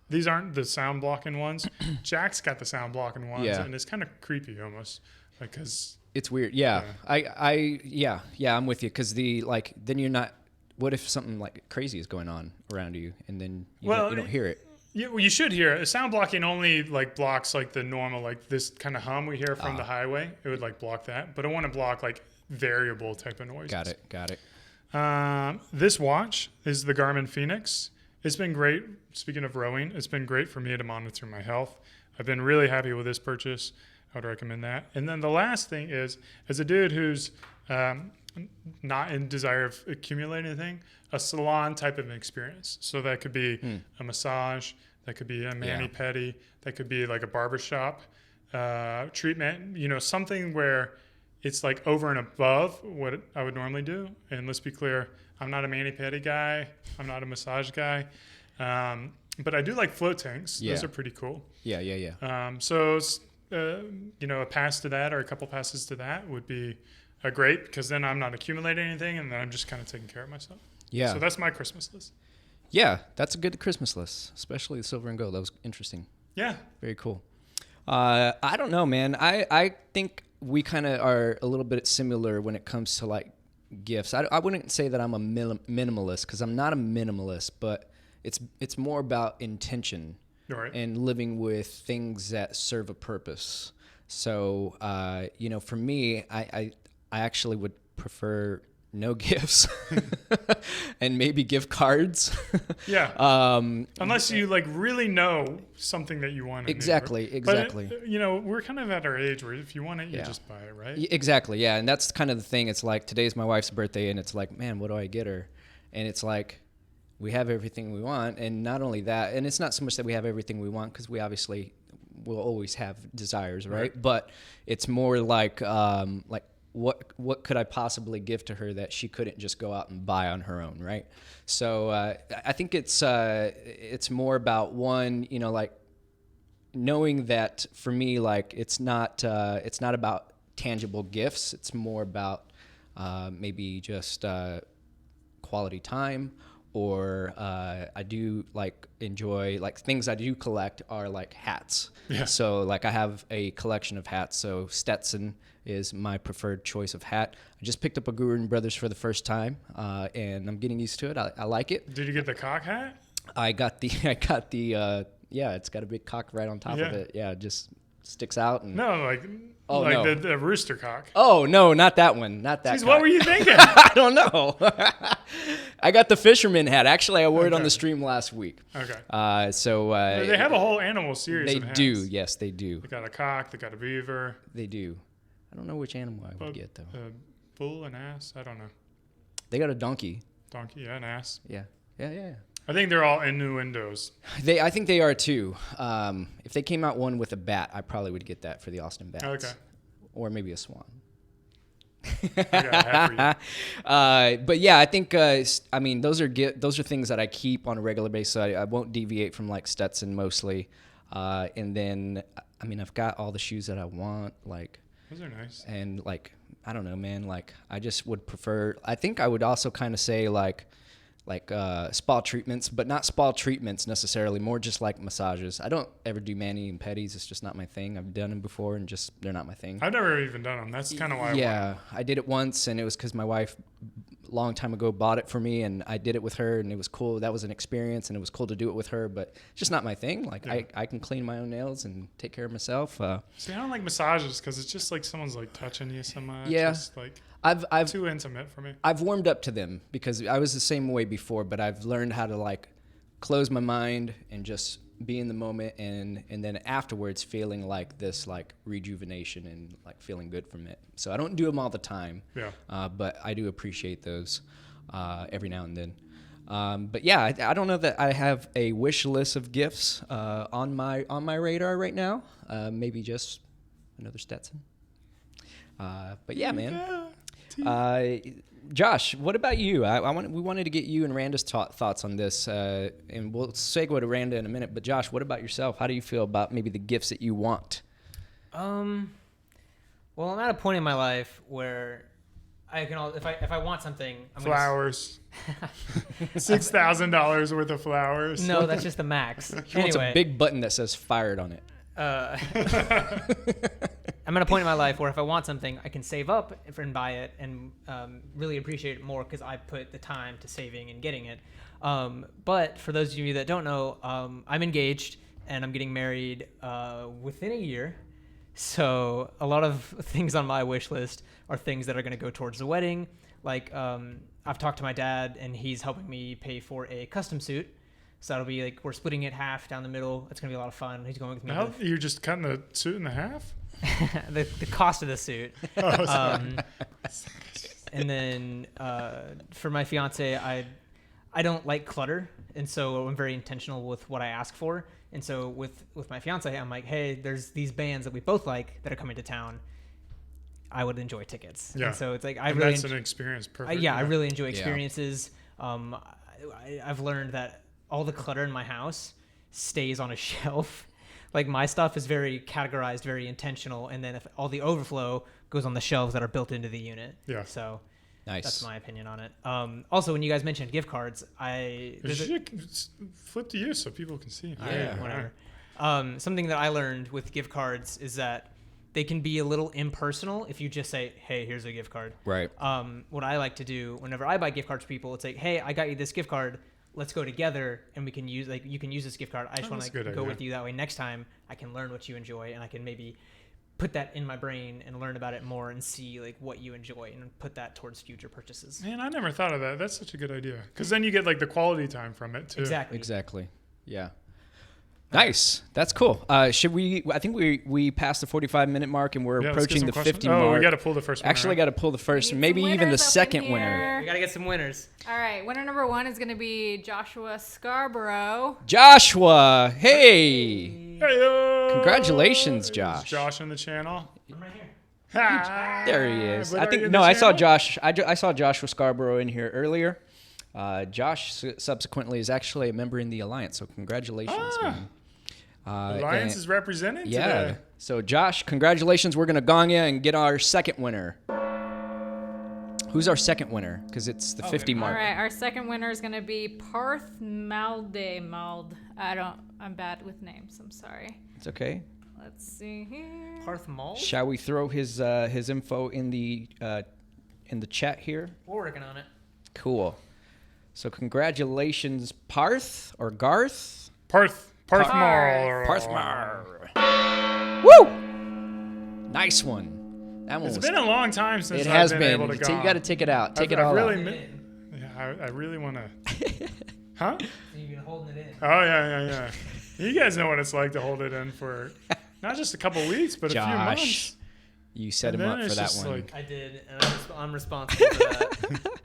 These aren't the sound blocking ones. Jack's got the sound blocking ones, Yeah. and it's kind of creepy almost, because It's weird. Yeah. I'm with you because then you're not. What if something like crazy is going on around you and then you don't hear it? you should hear it. Sound blocking only like blocks like the normal, like this kind of hum we hear from the highway. It would like block that, but I want to block like variable type of noises. Got it. This watch is the Garmin Phoenix. It's been great. Speaking of rowing, it's been great for me to monitor my health. I've been really happy with this purchase. I would recommend that. And then the last thing is, as a dude who's not in desire of accumulating anything, a salon type of experience. So that could be a massage, that could be a mani-pedi, that could be like a barbershop treatment, something where it's like over and above what I would normally do. And let's be clear, I'm not a mani-pedi guy. I'm not a massage guy. But I do like float tanks. Yeah. Those are pretty cool. Yeah. So, a pass to that or a couple passes to that would be great, because then I'm not accumulating anything, and then I'm just kind of taking care of myself. Yeah. So that's my Christmas list. Yeah, that's a good Christmas list, especially the silver and gold. That was interesting. Yeah. Very cool. I don't know, man. I think we kind of are a little bit similar when it comes to like gifts. I wouldn't say that I'm a minimalist because I'm not a minimalist, but it's more about intention Right. and living with things that serve a purpose. So, for me, I actually would prefer no gifts and maybe gift cards. Yeah. Unless you like really know something that you want. Exactly. But, we're kind of at our age where if you want it, you just buy it, right? Exactly. Yeah. And that's kind of the thing. It's like today's my wife's birthday and it's like, man, what do I get her? And it's like, we have everything we want. And not only that, and it's not so much that we have everything we want because we obviously will always have desires, right? But it's more like what could I possibly give to her that she couldn't just go out and buy on her own, right? So I think it's more about one, like knowing that for me, like it's not about tangible gifts. It's more about maybe just quality time. Or I do like enjoy like things I do collect are like hats. Yeah. So like I have a collection of hats. So Stetson is my preferred choice of hat. I just picked up a Guru Brothers for the first time, and I'm getting used to it. I like it. Did you get the cock hat? I got the it's got a big cock right on top of it. Yeah, it just sticks out. And No, the rooster cock. Oh no, not that one. Not that. Jeez, what were you thinking? I don't know. I got the fisherman hat. Actually, I wore it on the stream last week. Okay. So they have a whole animal series. They of hats. do. Yes, they do. They got a cock. They got a beaver. They do. I don't know which animal I would get though. A bull, an ass. I don't know. They got a donkey. Donkey, yeah, an ass. Yeah. I think they're all innuendos. I think they are too. If they came out one with a bat, I probably would get that for the Austin Bats. Okay. Or maybe a swan. I got a hat for you. But yeah, I think those are things that I keep on a regular basis. I won't deviate from like Stetson mostly, and then I've got all the shoes that I want. Like Those are nice. And like I don't know, man. Like I just would prefer. I think I would also kind of say like spa treatments, but not spa treatments necessarily, more just like massages. I don't ever do mani and pedis. It's just not my thing. I've done them before and just they're not my thing. I've never even done them. That's kind of why I did it once and it was because my wife a long time ago bought it for me and I did it with her and it was cool. That was an experience and it was cool to do it with her, but it's just not my thing. Like I can clean my own nails and take care of myself. See, I don't like massages because it's just like someone's like touching you so much. Yeah. It's like I've too intimate for me. I've warmed up to them because I was the same way before, but I've learned how to like close my mind and just be in the moment and then afterwards feeling like this like rejuvenation and like feeling good from it. So I don't do them all the time. Yeah. But I do appreciate those every now and then. But yeah, I don't know that I have a wish list of gifts on my radar right now. Maybe just another Stetson. But yeah, man. Josh, what about you? We wanted to get you and Randa's thoughts on this, and we'll segue to Randa in a minute. But Josh, what about yourself? How do you feel about maybe the gifts that you want? Well, I'm at a point in my life where I can, if I want something, flowers. $6,000 worth of flowers. No, that's just the max. He wants a big button that says "fired" on it. I'm at a point in my life where if I want something, I can save up and buy it and really appreciate it more because I put the time to saving and getting it. But for those of you that don't know, I'm engaged and I'm getting married within a year. So a lot of things on my wish list are things that are going to go towards the wedding. Like I've talked to my dad and he's helping me pay for a custom suit. So that'll be like we're splitting it half down the middle. It's gonna be a lot of fun. He's going with me. Now you're just cutting the suit in half. the cost of the suit. And then for my fiance, I don't like clutter, and so I'm very intentional with what I ask for. And so with my fiance, I'm like, hey, there's these bands that we both like that are coming to town. I would enjoy tickets. Yeah. And so it's like that's an experience. Perfect. I really enjoy experiences. I've learned that all the clutter in my house stays on a shelf. Like my stuff is very categorized, very intentional, and then if all the overflow goes on the shelves that are built into the unit. Yeah. So Nice. That's my opinion on it. Also, when you guys mentioned gift cards, Flip to you so people can see. whatever. Something that I learned with gift cards is that they can be a little impersonal if you just say, "Hey, here's a gift card." Right. What I like to do whenever I buy gift cards for people, it's like, "Hey, I got you this gift card. Let's go together and we can use you can use this gift card. I just want to go with you that way. Next time I can learn what you enjoy and I can maybe put that in my brain and learn about it more and see like what you enjoy and put that towards future purchases." Man, I never thought of that. That's such a good idea. Because then you get like the quality time from it too. Exactly. Yeah. Nice. That's cool. Should we? I think we passed the 45-minute mark and we're approaching the 50 mark. Oh, we got to pull the first one. Actually, got to pull the first, maybe even the second winner. We got to get some winners. All right. Winner number 1 is going to be Joshua Scarborough. Joshua. Hey. Hey-o! Congratulations, Josh. Is Josh on the channel? I'm right here. There he is. But I are think you in no. the I saw channel? Josh. I saw Joshua Scarborough in here earlier. Josh subsequently is actually a member in the Alliance. So congratulations, man. Alliance is represented Yeah. today. So Josh, congratulations. We're gonna gong you and get our second winner. Who's our second winner? Because it's the 50 All mark. right. Our second winner is going to be Parth Mald. I'm bad with names. I'm sorry. It's okay. Let's see here. Parth Mall? Shall we throw his info in the chat here? We're working on it. Cool. So congratulations, Parth or Garth? Parthmar. Parthmar. Woo! Nice one. That one It's was. been a long time since It I've has been been. able to go. You got to take it out. Take it I've all really out. I really want to. Huh? You've been holding it in. Oh yeah. You guys know what it's like to hold it in for not just a couple weeks, but a few Josh, months. you set And him then up for it's that just one. like- I did, and I'm responsible for that.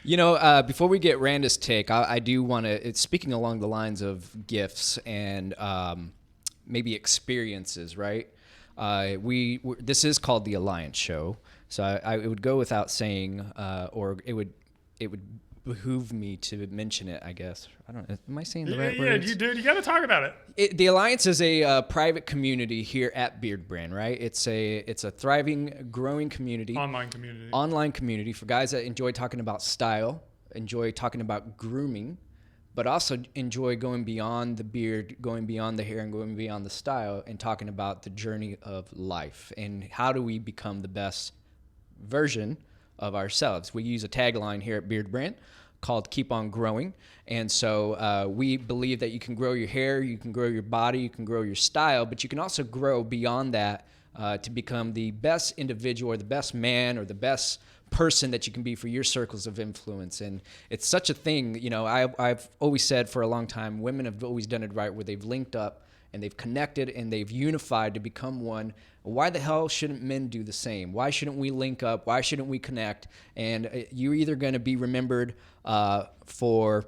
You know, before we get Randa's take, I do want to. It's speaking along the lines of gifts and maybe experiences, right? This is called the Alliance Show, so it would go without saying, or it would behoove me to mention it. I guess I don't know. Am I saying the right words? You did. You got to talk about it. The Alliance is a private community here at Beardbrand, right? It's a thriving, growing community. Online community for guys that enjoy talking about style, enjoy talking about grooming, but also enjoy going beyond the beard, going beyond the hair, and going beyond the style, and talking about the journey of life and how do we become the best version of ourselves. We use a tagline here at Beardbrand called "Keep on Growing," and so we believe that you can grow your hair, you can grow your body, you can grow your style, but you can also grow beyond that to become the best individual or the best man or the best person that you can be for your circles of influence. And it's such a thing, you know, I've always said for a long time, women have always done it right, where they've linked up and they've connected and they've unified to become one. Why the hell shouldn't men do the same? Why shouldn't we link up? Why shouldn't we connect? And you're either going to be remembered for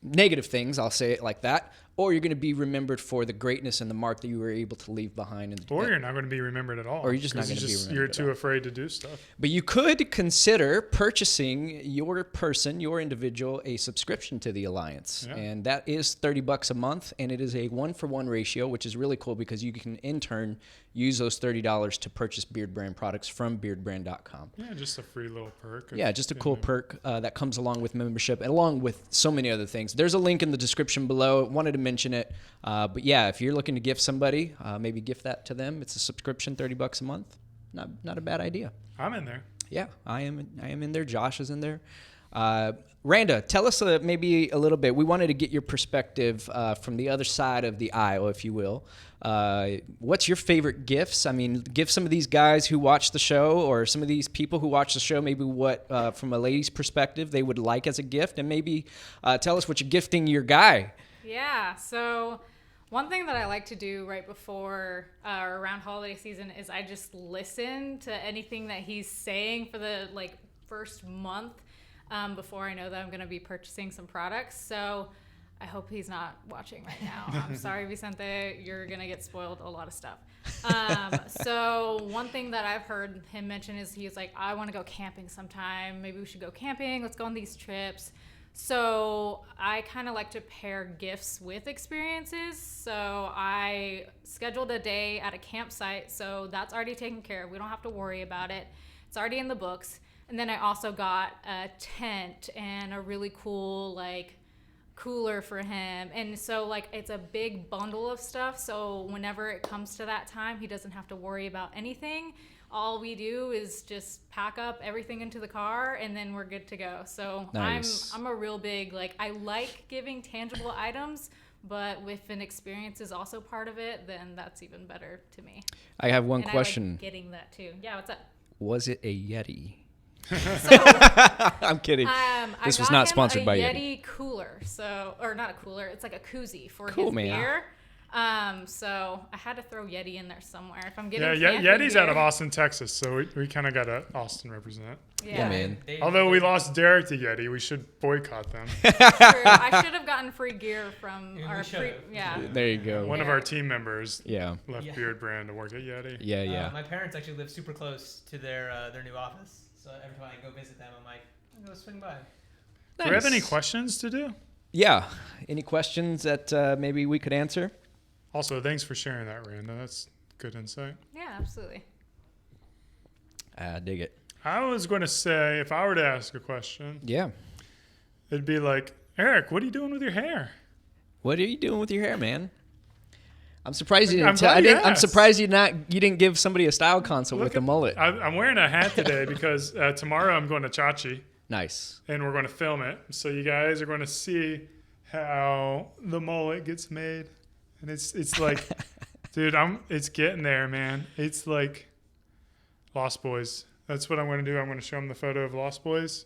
negative things, I'll say it like that, or you're going to be remembered for the greatness and the mark that you were able to leave behind. Or you're not going to be remembered at all. Or you're just not going to be remembered. You're too afraid to do stuff. But you could consider purchasing your individual, a subscription to the Alliance. Yeah. And that is $30 a month. And it is a 1-for-1 ratio, which is really cool because you can in turn use those $30 to purchase Beardbrand products from beardbrand.com. Yeah, just a free little perk. Yeah, just a cool perk that comes along with membership and along with so many other things. There's a link in the description below. Wanted to mention it. But yeah, if you're looking to gift somebody, maybe gift that to them. It's a subscription, $30 a month. Not a bad idea. I'm in there. Yeah, I am in there. Josh is in there. Randa, tell us maybe a little bit. We wanted to get your perspective from the other side of the aisle, if you will. What's your favorite gifts? I mean, give some of these guys who watch the show or some of these people who watch the show maybe what, from a lady's perspective, they would like as a gift, and maybe tell us what you're gifting your guy. Yeah, so one thing that I like to do right before or around holiday season is I just listen to anything that he's saying for the first month before I know that I'm going to be purchasing some products. So I hope he's not watching right now. I'm sorry, Vicente, you're going to get spoiled a lot of stuff. So one thing that I've heard him mention is he's like, I want to go camping sometime. Maybe we should go camping. Let's go on these trips. So I kind of like to pair gifts with experiences. So I scheduled a day at a campsite. So that's already taken care of. We don't have to worry about it. It's already in the books. And then I also got a tent and a really cool like cooler for him. And so like it's a big bundle of stuff. So whenever it comes to that time, he doesn't have to worry about anything. All we do is just pack up everything into the car and then we're good to go. So Nice. I'm a real big, like, I like giving tangible items, but if an experience is also part of it, then that's even better to me. I have one And question. I like getting that too. Yeah, what's up? Was it a Yeti? So, I'm kidding. I This was got not him sponsored a by Yeti cooler. So, or not a cooler, it's like a koozie for Cool, his man. beer. So I had to throw Yeti in there somewhere. If I'm getting Yeti's out of gear- Austin, Texas, so we kind of got to Austin represent. Yeah, man. Although we lost Derek to Yeti, we should boycott them. True. I should have gotten free gear from Yeah, we our should've. yeah. There you go. One of our team members Yeah. left Yeah. Beardbrand to work at Yeti. Yeah, yeah. My parents actually live super close to their new office, so every time I go visit them, I'm like, I'm gonna swing by. Do we have any Nice. questions to do? Yeah. Any questions that maybe we could answer? Also, thanks for sharing that, Randa. That's good insight. Yeah, absolutely. I dig it. I was going to say, if I were to ask a question, Yeah. it'd be like, Eric, what are you doing with your hair? What are you doing with your hair, man? I'm surprised you I'm didn't. Tell, glad I you didn't. I'm asked. surprised you didn't give somebody a style consult with a mullet. I'm wearing a hat today because tomorrow I'm going to Chachi Nice. and we're going to film it. So you guys are going to see how the mullet gets made. And it's like, dude, it's getting there, man. It's like Lost Boys. That's what I'm going to do. I'm going to show them the photo of Lost Boys.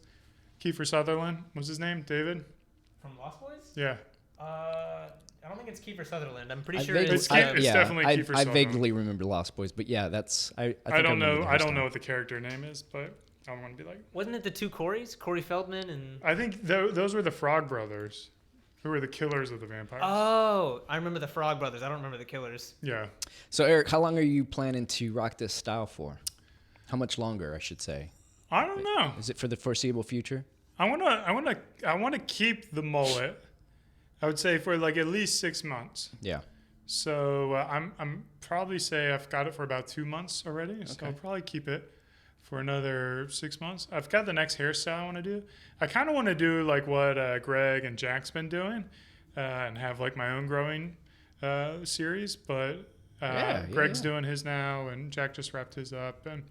Kiefer Sutherland was his name, David. From Lost Boys? Yeah. I don't think it's Kiefer Sutherland. I'm pretty I sure vaguely, it's. It's definitely Kiefer I Sutherland. vaguely remember Lost Boys, but yeah, that's I. Think I don't remember know. the I don't hairstyle. know what the character name is, but I want to be like. Wasn't it the two Coreys? Corey Feldman and. I think those were the Frog Brothers, who were the killers of the vampires. Oh, I remember the Frog Brothers. I don't remember the Killers. Yeah. So Eric, how long are you planning to rock this style for? How much longer, I should say? I don't know. Is it for the foreseeable future? I want to keep the mullet. I would say for like at least 6 months. Yeah. So I'm probably say I've got it for about 2 months already. So Okay. I'll probably keep it for another 6 months. I've got the next hairstyle I want to do. I kind of want to do like what Greg and Jack's been doing, and have like my own growing series. But Greg's doing his now, and Jack just wrapped his up, and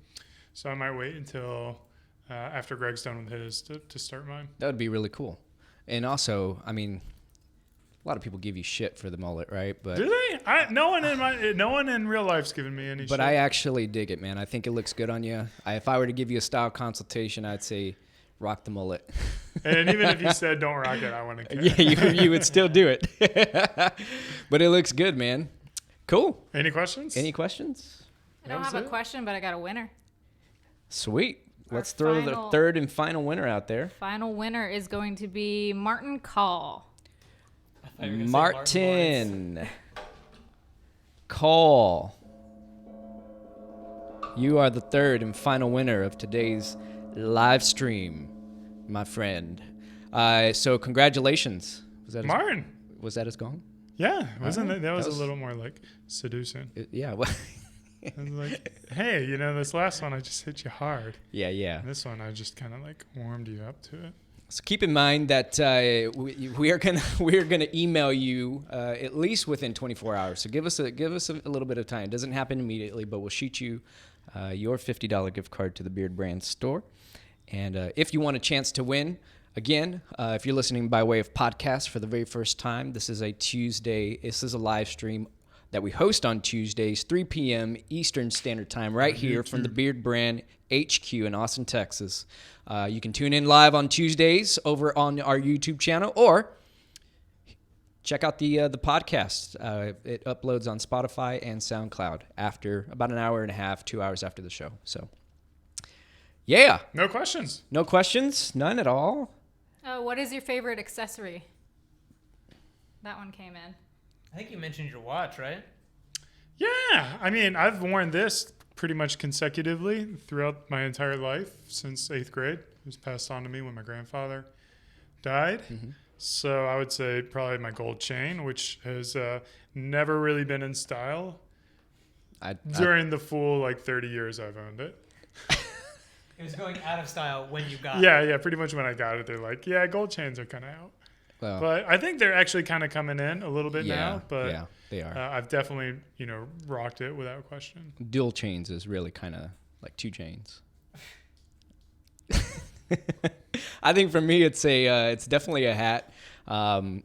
so I might wait until after Greg's done with his to start mine. That would be really cool. And also, I mean, a lot of people give you shit for the mullet, right? But Do they? No one in real life's given me any. but shit. I actually dig it, man. I think it looks good on you. If I were to give you a style consultation, I'd say rock the mullet. And even if you said don't rock it, I wouldn't care. Yeah, you would still do it. But it looks good, man. Cool. Any questions? Any questions? I don't have a question, but I got a winner. Sweet. Our Let's throw the final- third and final winner out there. Final winner is going to be Martin Call. I thought you were gonna say Martin Martin Call. You are the third and final winner of today's live stream, my friend. So congratulations. Martin. Was that his gong? Yeah, wasn't Alright. that was That a was- little more like seducing? Yeah. Well, I was like, hey, this last one I just hit you hard. yeah. And this one I just kind of like warmed you up to it. So keep in mind that we are gonna email you at least within 24 hours. So give us a little bit of time. It doesn't happen immediately, but we'll shoot you your $50 gift card to the Beardbrand store. And if you want a chance to win, again, if you're listening by way of podcast for the very first time, this is a Tuesday. This is a live stream that we host on Tuesdays, 3 p.m. Eastern Standard Time, right here from the Beardbrand HQ in Austin, Texas. You can tune in live on Tuesdays over on our YouTube channel, or check out the podcast. It uploads on Spotify and SoundCloud after about an hour and a half, 2 hours after the show. So, yeah. No questions. No questions? None at all? What is your favorite accessory? That one came in. I think you mentioned your watch, right? Yeah, I mean, I've worn this pretty much consecutively throughout my entire life since 8th grade. It was passed on to me when my grandfather died. Mm-hmm. So I would say probably my gold chain, which has never really been in style I during the full 30 years I've owned it. It was going out of style when you got it. Yeah, pretty much when I got it, they're like, yeah, gold chains are kind of out. Well, But I think they're actually kind of coming in a little bit now. But yeah, they are. I've definitely, rocked it without question. Dual chains is really kind of like 2 chains. I think for me, it's definitely a hat. My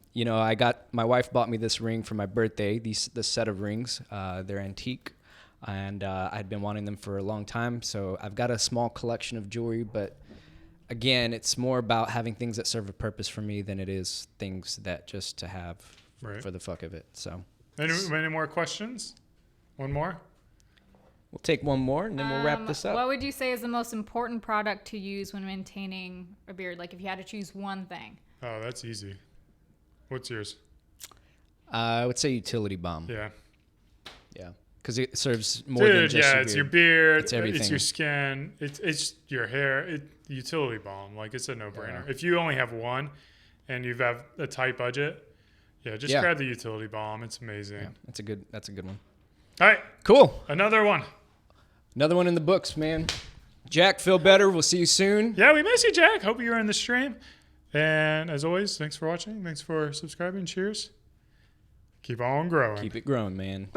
wife bought me this ring for my birthday. This set of rings, they're antique, and I'd been wanting them for a long time. So I've got a small collection of jewelry, but again, it's more about having things that serve a purpose for me than it is things that just to have for the fuck of it. So, Any more questions? One more? we'll take one more, and then we'll wrap this up. What would you say is the most important product to use when maintaining a beard? Like if you had to choose one thing. Oh, that's easy. What's yours? I would say utility balm. Yeah. Yeah, because it serves more than just it's your beard. It's everything. It's your skin. It's your hair. Utility balm. Like, it's a no-brainer. If you only have one and you have a tight budget, just grab the utility balm. It's amazing. Yeah, that's a good one. All right. Cool. Another one. Another one in the books, man. Jack, feel better. We'll see you soon. Yeah, we miss you, Jack. Hope you're in the stream. And as always, thanks for watching. Thanks for subscribing. Cheers. Keep on growing. Keep it growing, man.